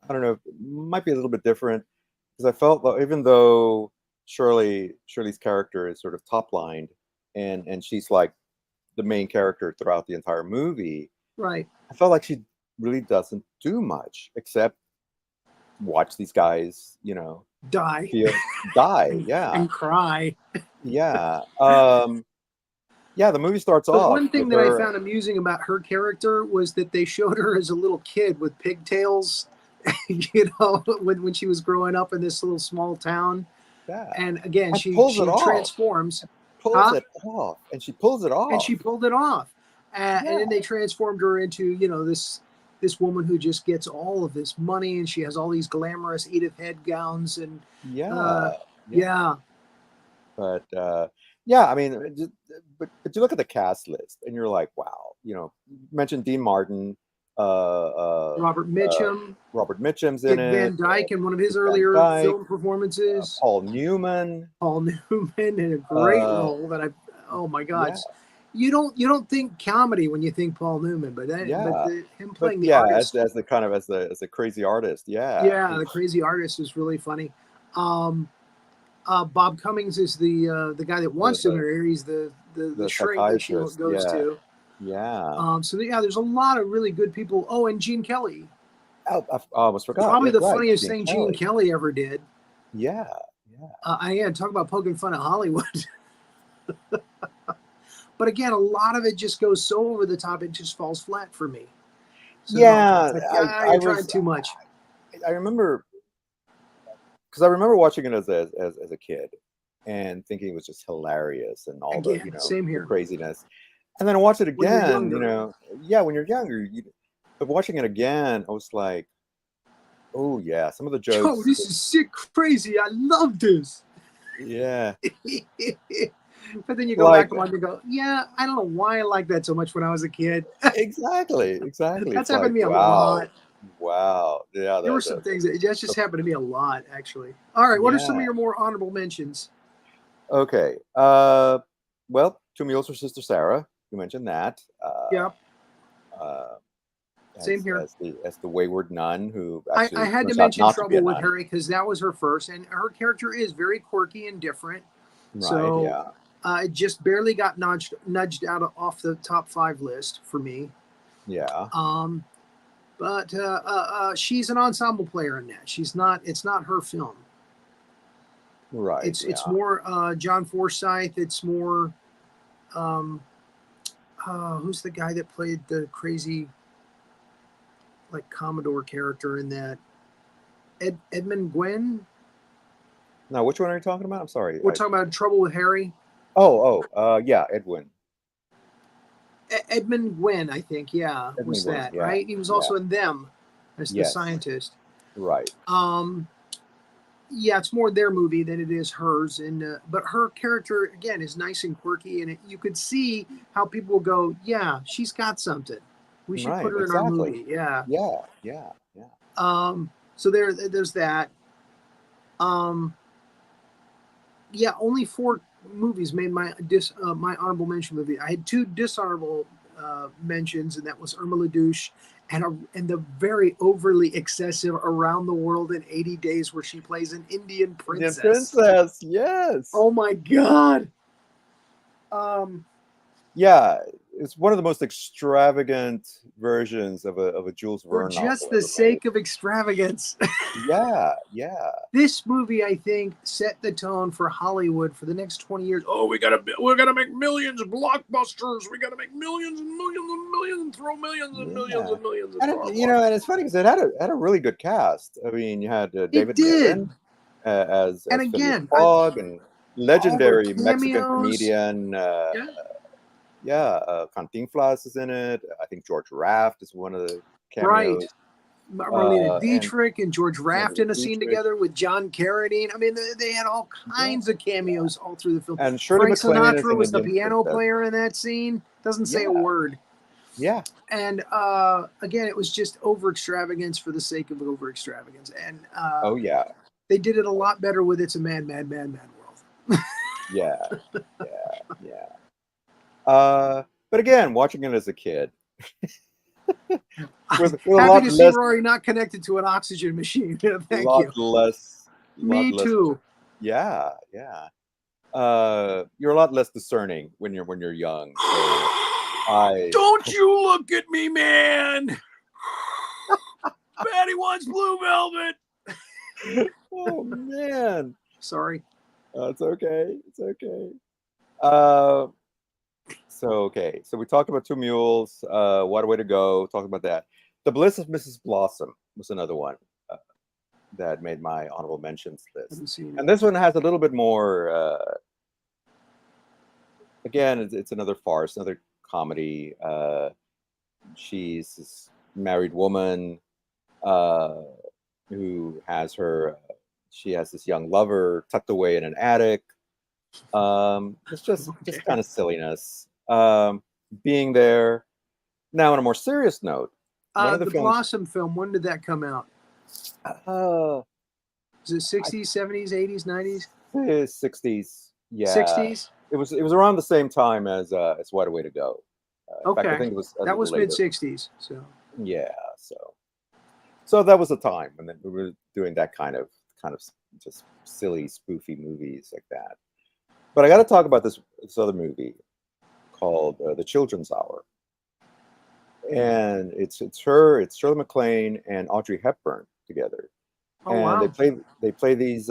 Speaker 4: I don't know, it might be a little bit different, because I felt that even though Shirley's character is sort of top lined, and she's like the main character throughout the entire movie,
Speaker 3: right,
Speaker 4: I felt like she really doesn't do much except watch these guys,
Speaker 3: die
Speaker 4: feel die.
Speaker 3: and,
Speaker 4: Yeah,
Speaker 3: and cry.
Speaker 4: yeah, yeah. The movie starts
Speaker 3: The
Speaker 4: off
Speaker 3: one thing
Speaker 4: with
Speaker 3: that I
Speaker 4: her.
Speaker 3: found amusing about her character was that they showed her as a little kid with pigtails, when she was growing up in this little small town.
Speaker 4: Yeah,
Speaker 3: And again,
Speaker 4: and
Speaker 3: she
Speaker 4: pulls it
Speaker 3: she
Speaker 4: off,
Speaker 3: transforms,
Speaker 4: pulls
Speaker 3: huh?
Speaker 4: it off, and she pulls it
Speaker 3: And
Speaker 4: off.
Speaker 3: she pulled it off. And
Speaker 4: Yeah,
Speaker 3: then they transformed her into this woman who just gets all of this money, and she has all these glamorous Edith Head gowns, and uh,
Speaker 4: yeah, yeah.
Speaker 3: yeah,
Speaker 4: But Yeah, I mean, but you look at the cast list and you're like, wow, you mentioned Dean Martin,
Speaker 3: Robert Mitchum,
Speaker 4: Robert Mitchum's in
Speaker 3: Dick
Speaker 4: it,
Speaker 3: Van Dyke in one of his
Speaker 4: Dick Van
Speaker 3: earlier
Speaker 4: Dyke,
Speaker 3: film performances.
Speaker 4: Paul Newman.
Speaker 3: Paul Newman in a great
Speaker 4: Uh,
Speaker 3: role that oh my God.
Speaker 4: yeah,
Speaker 3: You don't think comedy when you think Paul Newman, but
Speaker 4: yeah,
Speaker 3: him
Speaker 4: but
Speaker 3: playing the
Speaker 4: yeah,
Speaker 3: artist.
Speaker 4: as the kind of as the crazy artist, yeah,
Speaker 3: Yeah, the crazy artist is really funny. Bob Cummings is the guy that wants to marry her. He's the shrink that she
Speaker 4: psychiatrist,
Speaker 3: goes to.
Speaker 4: yeah.
Speaker 3: So yeah, there's a lot of really good people. Oh, and Gene Kelly.
Speaker 4: Oh, I almost forgot.
Speaker 3: Probably
Speaker 4: That's
Speaker 3: the
Speaker 4: right,
Speaker 3: funniest thing Gene Kelly ever did.
Speaker 4: Yeah,
Speaker 3: I talk about poking fun at Hollywood. But again, a lot of it just goes so over the top, it just falls flat for me. So
Speaker 4: yeah.
Speaker 3: it's like, you're trying too much.
Speaker 4: I remember because I remember watching it as a kid and thinking it was just hilarious and all
Speaker 3: Again,
Speaker 4: the
Speaker 3: same here.
Speaker 4: the craziness. And then I watched it
Speaker 3: When you're
Speaker 4: again,
Speaker 3: younger.
Speaker 4: yeah, when you're younger. But watching it again, I was like, oh yeah, some of the jokes.
Speaker 3: Oh, this is sick, crazy. I love this.
Speaker 4: Yeah.
Speaker 3: But then you go back and go, yeah, I don't know why I liked that so much when I was a kid.
Speaker 4: Exactly.
Speaker 3: That's happened to me a lot.
Speaker 4: Wow. Yeah.
Speaker 3: There were some things that just happened to me a lot, actually. All right. What are some of your more honorable mentions?
Speaker 4: Okay. Well, Two Mules for Sister Sarah. You mentioned that.
Speaker 3: Yep.
Speaker 4: Same
Speaker 3: here.
Speaker 4: As the wayward nun who
Speaker 3: actually I had to mention Trouble with Harry because that was her first, and her character is very quirky and different.
Speaker 4: Right.
Speaker 3: So,
Speaker 4: yeah.
Speaker 3: It just barely got nudged out off the top 5 list for me.
Speaker 4: Yeah.
Speaker 3: But she's an ensemble player in that. It's not her film.
Speaker 4: Right.
Speaker 3: It's more John Forsythe. It's more who's the guy that played the crazy like Commodore character in that? Edmund Gwenn?
Speaker 4: Now, which one are you talking about? I'm sorry.
Speaker 3: We're talking about Trouble with Harry.
Speaker 4: Yeah, Edwin.
Speaker 3: Edmund Gwenn, I think, was that, right? He was also in Them as the scientist.
Speaker 4: Right.
Speaker 3: Yeah, it's more their movie than it is hers, and but her character again is nice and quirky, and you could see how people will go, yeah, she's got something. We should put her in our movie. Yeah. So there's that. Yeah, only 4 movies made my honorable mention movie. I had 2 dishonorable mentions, and that was Irma la Douche and the very overly excessive Around the World in 80 Days, where she plays an Indian princess.
Speaker 4: Indian princess, yes.
Speaker 3: Oh my God.
Speaker 4: Yeah, it's one of the most extravagant versions of a Jules Verne
Speaker 3: for just
Speaker 4: novel
Speaker 3: the sake of extravagance.
Speaker 4: Yeah.
Speaker 3: This movie, I think, set the tone for Hollywood for the next 20 years. Oh, we gotta make millions of blockbusters. We gotta make millions and millions and millions and throw millions and millions and millions.
Speaker 4: And it's funny because it had a really good cast. I mean, you had David Niven as
Speaker 3: again,
Speaker 4: Fogg, and legendary Mexican comedian. Cantinflas is in it. I think George Raft is one of the cameos.
Speaker 3: Right. Marlene Dietrich and George Raft in a scene together with John Carradine. I mean, they had all kinds of cameos all through the film.
Speaker 4: And Shirley MacLaine
Speaker 3: Sinatra was the piano player in that scene. Doesn't say a word.
Speaker 4: Yeah.
Speaker 3: And again, it was just over extravagance for the sake of over extravagance. And they did it a lot better with It's a Mad, Mad, Mad, Mad World.
Speaker 4: Yeah. But again, watching it as a kid.
Speaker 3: with happy to see Rory not connected to an oxygen machine. Thank you. Me too.
Speaker 4: Yeah. You're a lot less discerning when you're young. So
Speaker 3: Don't you look at me, man. Patty wants Blue Velvet.
Speaker 4: Oh man.
Speaker 3: Sorry.
Speaker 4: It's okay. So we talked about Two Mules, What a Way to Go, talked about that. The Bliss of Mrs. Blossom was another one that made my honorable mentions list. And this one has a little bit more, again, it's another farce, another comedy. She's this married woman who has she has this young lover tucked away in an attic. It's just
Speaker 3: Okay.
Speaker 4: kind of silliness. Being there. Now, on a more serious note, one of the
Speaker 3: The
Speaker 4: films.
Speaker 3: Blossom film, when did that come out?
Speaker 4: Uh,
Speaker 3: Is it 60s, 70s, 80s, 90s?
Speaker 4: 60s. Yeah,
Speaker 3: 60s?
Speaker 4: it was around the same time as What a Way to Go. In fact, I
Speaker 3: Okay.
Speaker 4: think it was a
Speaker 3: That
Speaker 4: little
Speaker 3: was mid
Speaker 4: later.
Speaker 3: 60s. So
Speaker 4: Yeah, so that was a time when we were doing that kind of just silly, spoofy movies like that. But I got to talk about this other movie called The Children's Hour, and it's Shirley MacLaine and Audrey Hepburn together,
Speaker 3: oh
Speaker 4: and
Speaker 3: wow.
Speaker 4: they play these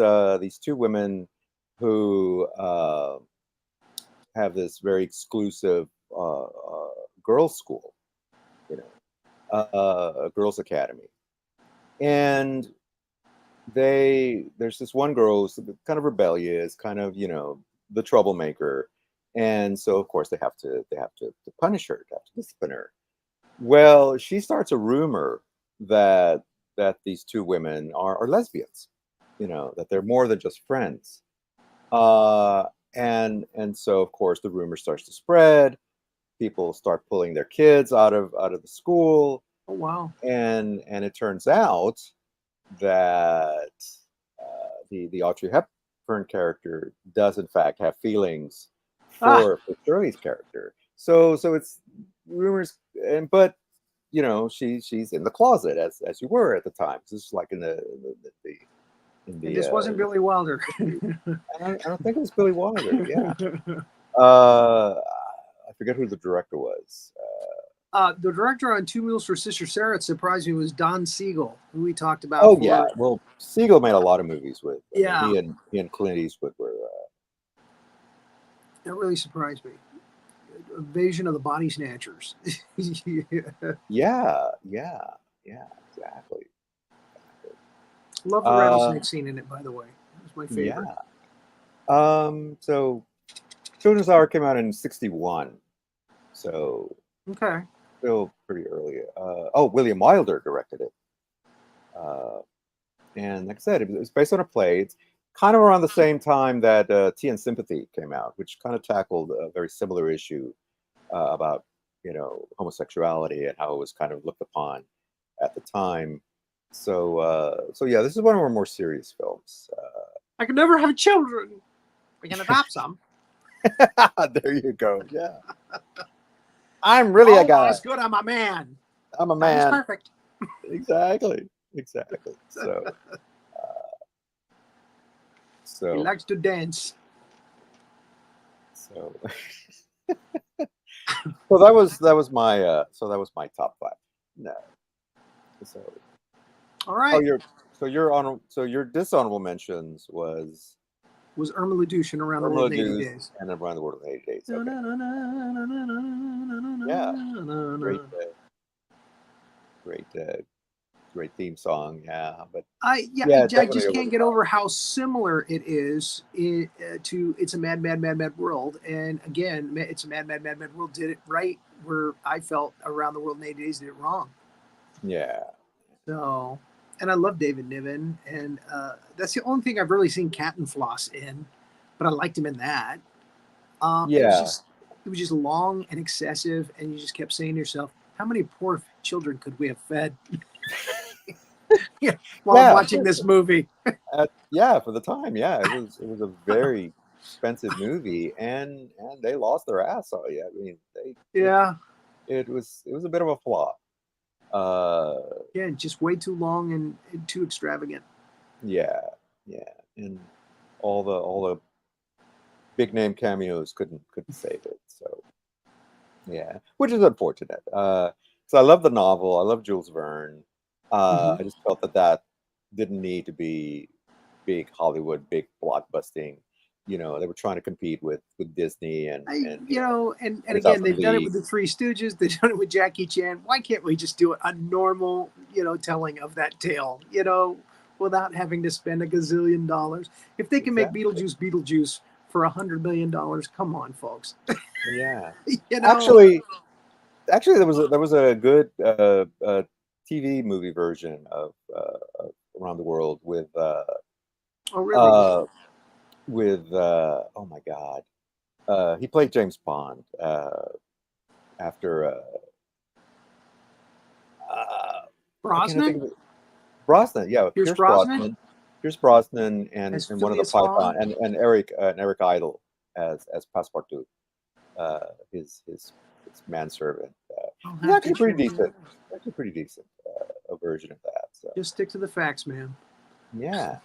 Speaker 4: two women who have this very exclusive girls' school, you know, a girls' academy, and there's this one girl who's kind of rebellious, kind of the troublemaker, and so of course they have to punish her, they have to discipline her. Well, she starts a rumor that these two women are lesbians, that they're more than just friends. Uh, and so of course the rumor starts to spread. People start pulling their kids out of the school,
Speaker 3: Oh wow.
Speaker 4: and it turns out that the Audrey Hepburn character does in fact have feelings
Speaker 3: Ah,
Speaker 4: for Shirley's character. So it's rumors, but she's in the closet as you were at the time. This is like in
Speaker 3: and
Speaker 4: the
Speaker 3: this wasn't Billy Wilder.
Speaker 4: I don't think it was Billy Wilder. Yeah, uh, I forget who the director was.
Speaker 3: The director on Two Mules for Sister Sarah, it surprised me, was Don Siegel, who we talked about
Speaker 4: Oh
Speaker 3: for.
Speaker 4: yeah, well Siegel made a lot of movies with. I mean,
Speaker 3: Yeah,
Speaker 4: he and Clint Eastwood were.
Speaker 3: that really surprised me. Invasion of the Body Snatchers.
Speaker 4: Yeah, yeah, yeah, exactly.
Speaker 3: Love the
Speaker 4: Uh,
Speaker 3: rattlesnake scene in it, by the way. It was my favorite.
Speaker 4: yeah. So Children's Hour came out in '61, so
Speaker 3: Okay.
Speaker 4: still pretty early. Oh, William Wilder directed it. Uh, and like I said, it was based on a play. It's kind of around the same time that Tea and Sympathy came out, which kind of tackled a very similar issue about homosexuality and how it was kind of looked upon at the time. So yeah, this is one of our more serious films.
Speaker 3: I could never have children. We can adopt some.
Speaker 4: There you go. Yeah, I'm really a
Speaker 3: Oh,
Speaker 4: guy.
Speaker 3: that's good. I'm a man.
Speaker 4: I'm a
Speaker 3: He's
Speaker 4: man.
Speaker 3: perfect.
Speaker 4: Exactly. So,
Speaker 3: He
Speaker 4: so,
Speaker 3: likes to dance.
Speaker 4: so, so that was my top five. No. So,
Speaker 3: All
Speaker 4: oh,
Speaker 3: right.
Speaker 4: your dishonorable mentions was
Speaker 3: Was Irma LaDouche in Around the
Speaker 4: Irma
Speaker 3: World in 80
Speaker 4: Deuce
Speaker 3: Days.
Speaker 4: and Around the World in 80 Days. Okay. Yeah. Great, great, great theme song. Yeah, but
Speaker 3: I
Speaker 4: yeah, definitely
Speaker 3: just
Speaker 4: over
Speaker 3: can't
Speaker 4: the
Speaker 3: get
Speaker 4: top.
Speaker 3: over how similar it is to It's a Mad, Mad, Mad, Mad World. And again, It's a Mad, Mad, Mad, Mad World did it right where I felt Around the World in 80 Days did it wrong.
Speaker 4: Yeah.
Speaker 3: So, and I love David Niven, and that's the only thing I've really seen Captain Floss in, but I liked him in that.
Speaker 4: Yeah.
Speaker 3: It was just long and excessive, and you just kept saying to yourself, "How many poor children could we have fed?" Yeah, while I'm
Speaker 4: Yeah.
Speaker 3: watching this movie.
Speaker 4: Yeah, for the time, yeah, it was a very expensive movie, and they lost their ass on it. I mean,
Speaker 3: Yeah,
Speaker 4: it was a bit of a flop. Uh,
Speaker 3: yeah, just way too long and too extravagant.
Speaker 4: yeah, yeah, and all the big name cameos couldn't save it. So yeah, which is unfortunate. So I love the novel. I love Jules Verne.
Speaker 3: Mm-hmm.
Speaker 4: I just felt that didn't need to be big Hollywood, big blockbusting. They were trying to compete with Disney and
Speaker 3: And
Speaker 4: it's out
Speaker 3: again,
Speaker 4: for the
Speaker 3: they've done it
Speaker 4: league.
Speaker 3: with the Three Stooges. They've done it with Jackie Chan. Why can't we just do a normal, telling of that tale, without having to spend a gazillion dollars? If they can make
Speaker 4: Exactly.
Speaker 3: Beetlejuice for $100 million, come on, folks.
Speaker 4: Yeah.
Speaker 3: you know?
Speaker 4: Actually, there was a good TV movie version of Around the World with
Speaker 3: Oh, really?
Speaker 4: uh, with oh my God, he played James Bond after I can't think
Speaker 3: Brosnan?
Speaker 4: of it. Brosnan, yeah,
Speaker 3: Pierce Brosnan?
Speaker 4: Pierce Brosnan, and
Speaker 3: As
Speaker 4: one of the
Speaker 3: Phileas Fogg?
Speaker 4: Python, and Eric Idle as Passepartout, his manservant.
Speaker 3: I'll
Speaker 4: It's
Speaker 3: have to
Speaker 4: actually pretty
Speaker 3: check that
Speaker 4: decent.
Speaker 3: out.
Speaker 4: Actually pretty decent, a version of that. So
Speaker 3: Just stick to the facts, man.
Speaker 4: yeah,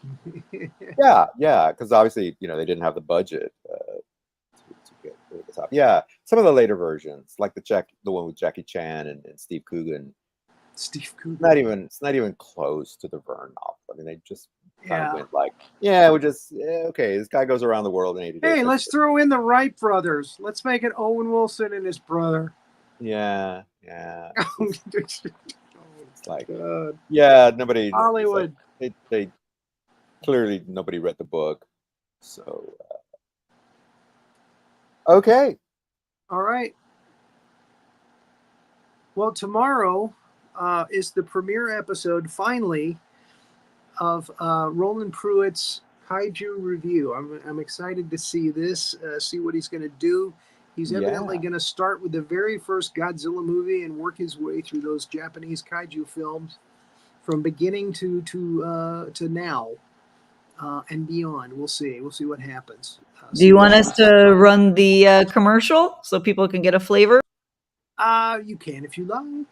Speaker 4: yeah, because obviously they didn't have the budget to get over the top. Yeah, some of the later versions, like the one with Jackie Chan and Steve Coogan.
Speaker 3: Steve Coogan.
Speaker 4: It's not even close to the Verne novel. I mean, they just kind of
Speaker 3: Yeah.
Speaker 4: went like, yeah, we just okay. This guy goes around the world in 80 days.
Speaker 3: Hey, let's throw in the Wright brothers. Let's make it Owen Wilson and his brother.
Speaker 4: Yeah. It's like,
Speaker 3: God.
Speaker 4: yeah, nobody.
Speaker 3: Hollywood.
Speaker 4: Like, they clearly nobody read the book. So okay.
Speaker 3: All right. Well, tomorrow is the premiere episode, finally, of Roland Pruitt's Kaiju Review. I'm excited to see this, see what he's going to do. He's evidently going to start with the very first Godzilla movie and work his way through those Japanese kaiju films from beginning to now and beyond. We'll see. We'll see what happens.
Speaker 2: Do you want us to run the commercial so people can get a flavor?
Speaker 3: You can if you like.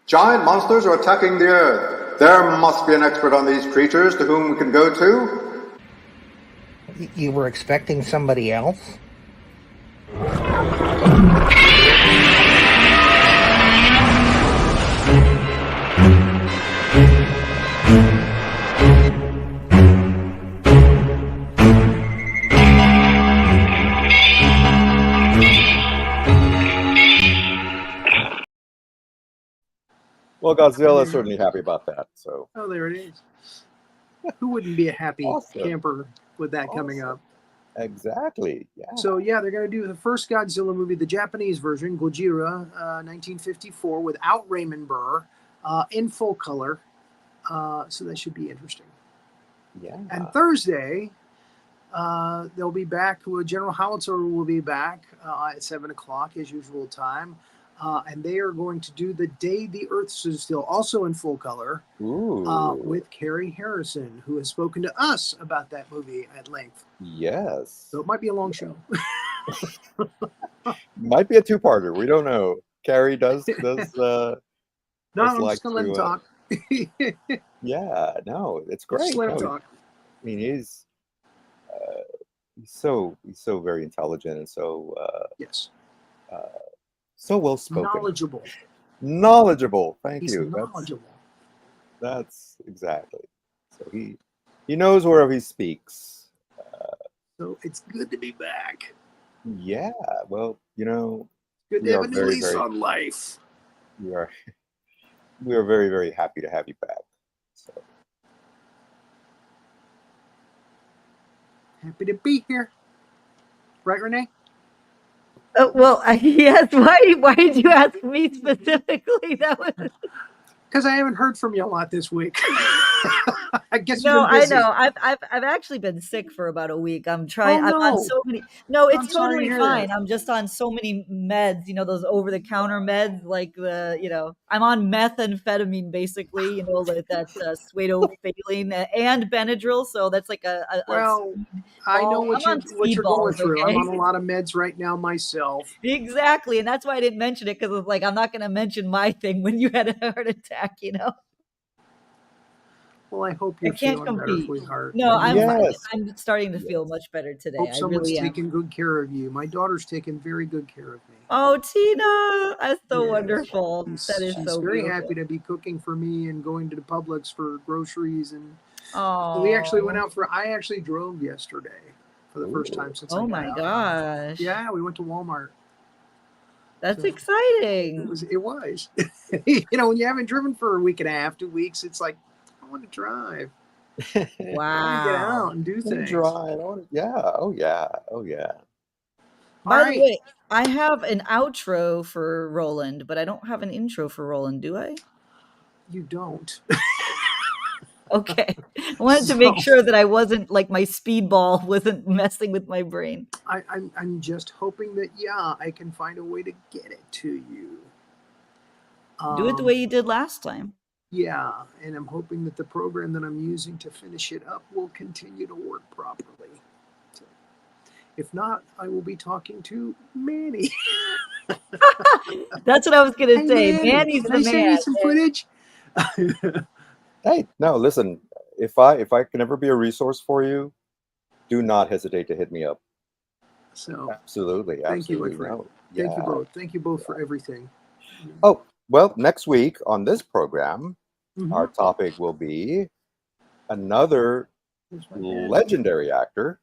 Speaker 5: Giant monsters are attacking the Earth. There must be an expert on these creatures to whom we can go to.
Speaker 6: You were expecting somebody else?
Speaker 4: Well, Godzilla's certainly happy about that. So.
Speaker 3: Oh, there it is. Who wouldn't be a happy camper with that coming up?
Speaker 4: Exactly. Yeah.
Speaker 3: So yeah, they're going to do the first Godzilla movie, the Japanese version, Gojira, 1954, without Raymond Burr, in full color. So that should be interesting.
Speaker 4: Yeah.
Speaker 3: And Thursday, they'll be back. General Howitzer will be back at 7:00 as usual time. And they are going to do The Day the Earth Stood Still, also in full color, with Carrie Harrison, who has spoken to us about that movie at length.
Speaker 4: Yes.
Speaker 3: So it might be a long show.
Speaker 4: Might be a two-parter. We don't know. Carrie does.
Speaker 3: No, I'm just going to let him talk.
Speaker 4: Yeah, no, it's great.
Speaker 3: Just let him talk.
Speaker 4: I mean, he's so very intelligent and so
Speaker 3: yes.
Speaker 4: So well spoken.
Speaker 3: Knowledgeable.
Speaker 4: Thank
Speaker 3: He's
Speaker 4: you.
Speaker 3: Knowledgeable.
Speaker 4: That's exactly. So he knows wherever he speaks.
Speaker 3: So it's good to be back.
Speaker 4: Yeah. Well,
Speaker 3: good to have a new lease on life.
Speaker 4: We are very, very happy to have you back. So.
Speaker 3: Happy to be here. Right, Renee?
Speaker 2: Well, yes. Why did you ask me specifically? That was
Speaker 3: because I haven't heard from you a lot this week. I guess
Speaker 2: no,
Speaker 3: you've been busy.
Speaker 2: I know. I've actually been sick for about a week. I'm trying.
Speaker 3: Oh, no.
Speaker 2: I'm on so many. No, it's totally fine.
Speaker 3: That.
Speaker 2: I'm just on so many meds. Those over-the-counter meds, like I'm on methamphetamine, basically. That pseudoephedrine and Benadryl. So that's like
Speaker 3: I know what you're going through. Okay? I'm on a lot of meds right now myself.
Speaker 2: Exactly, and that's why I didn't mention it, because it's like I'm not going to mention my thing when you had a heart attack.
Speaker 3: Well, I hope you're feeling better, sweetheart.
Speaker 2: No, I'm starting to feel much better today.
Speaker 3: Hope someone's taking good care of you. My daughter's taking very good care of me.
Speaker 2: Oh, Tina, that's so wonderful. That is
Speaker 3: she's
Speaker 2: so
Speaker 3: very
Speaker 2: beautiful.
Speaker 3: happy to be cooking for me and going to the Publix for groceries. And
Speaker 2: oh,
Speaker 3: we actually went out I actually drove yesterday for the first time since I got out.
Speaker 2: Oh my gosh.
Speaker 3: Yeah, we went to Walmart.
Speaker 2: That's exciting.
Speaker 3: It was. When you haven't driven for a week and a half, 2 weeks, it's like, I want to drive.
Speaker 2: Wow.
Speaker 3: I want to get out and do things.
Speaker 4: Drive. Yeah. Oh yeah.
Speaker 2: By the way, I have an outro for Roland, but I don't have an intro for Roland, do I?
Speaker 3: You don't.
Speaker 2: Okay. I wanted to make sure that I wasn't like my speedball wasn't messing with my brain.
Speaker 3: I'm just hoping that I can find a way to get it to you.
Speaker 2: Do it the way you did last time.
Speaker 3: Yeah, and I'm hoping that the program that I'm using to finish it up will continue to work properly. So, if not, I will be talking to Manny.
Speaker 2: That's what I was going to
Speaker 3: Hey,
Speaker 2: say.
Speaker 3: Manny,
Speaker 2: Manny's
Speaker 3: can
Speaker 2: the
Speaker 3: I send
Speaker 2: man.
Speaker 3: you some footage?
Speaker 4: Hey, no, listen. If I can ever be a resource for you, do not hesitate to hit me up.
Speaker 3: So
Speaker 4: Absolutely,
Speaker 3: thank you, my
Speaker 4: absolutely.
Speaker 3: friend.
Speaker 4: No,
Speaker 3: Thank you
Speaker 4: yeah.
Speaker 3: both. Thank you both for everything.
Speaker 4: Oh, well, next week on this program,
Speaker 3: Mhm.
Speaker 4: our topic will be another
Speaker 3: Here's my dad.
Speaker 4: legendary actor,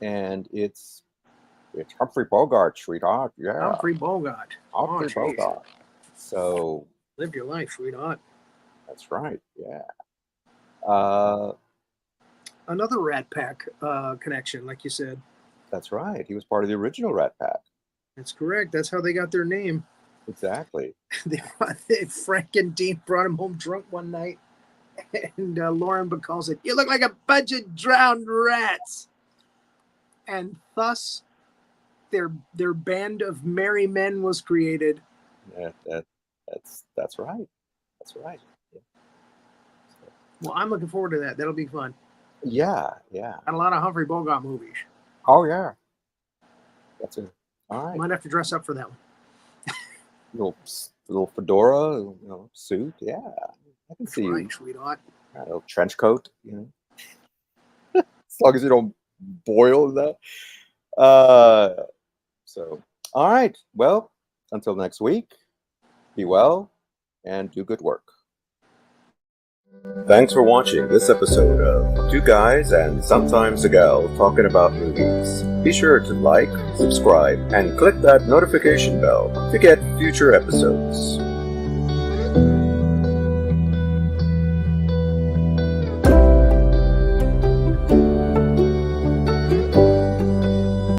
Speaker 4: and it's Humphrey Bogart, sweetheart. Yeah,
Speaker 3: Humphrey Bogart.
Speaker 4: Humphrey
Speaker 3: geez.
Speaker 4: Bogart. So
Speaker 3: Live your life, sweetheart.
Speaker 4: that's right. Yeah.
Speaker 3: Another Rat Pack connection, like you said.
Speaker 4: That's right. He was part of the original Rat Pack.
Speaker 3: That's correct. That's how they got their name.
Speaker 4: Exactly.
Speaker 3: Frank and Dean brought him home drunk one night, and Lauren Bacall said, "You look like a bunch of drowned rats," and thus their band of merry men was created.
Speaker 4: Yeah, that's right. That's right. Yeah.
Speaker 3: Well, I'm looking forward to that. That'll be fun.
Speaker 4: Yeah, yeah.
Speaker 3: Got a lot of Humphrey Bogart movies.
Speaker 4: Oh yeah. That's it. All right.
Speaker 3: Might have to dress up for that one.
Speaker 4: Little fedora, suit. Yeah, I can see
Speaker 3: Right,
Speaker 4: you.
Speaker 3: sweetheart.
Speaker 4: A little trench coat, as long as you don't boil that. So, all right. Well, until next week, be well and do good work. Thanks for watching this episode of Two Guys and Sometimes a Gal Talking About Movies. Be sure to like, subscribe, and click that notification bell to get future episodes.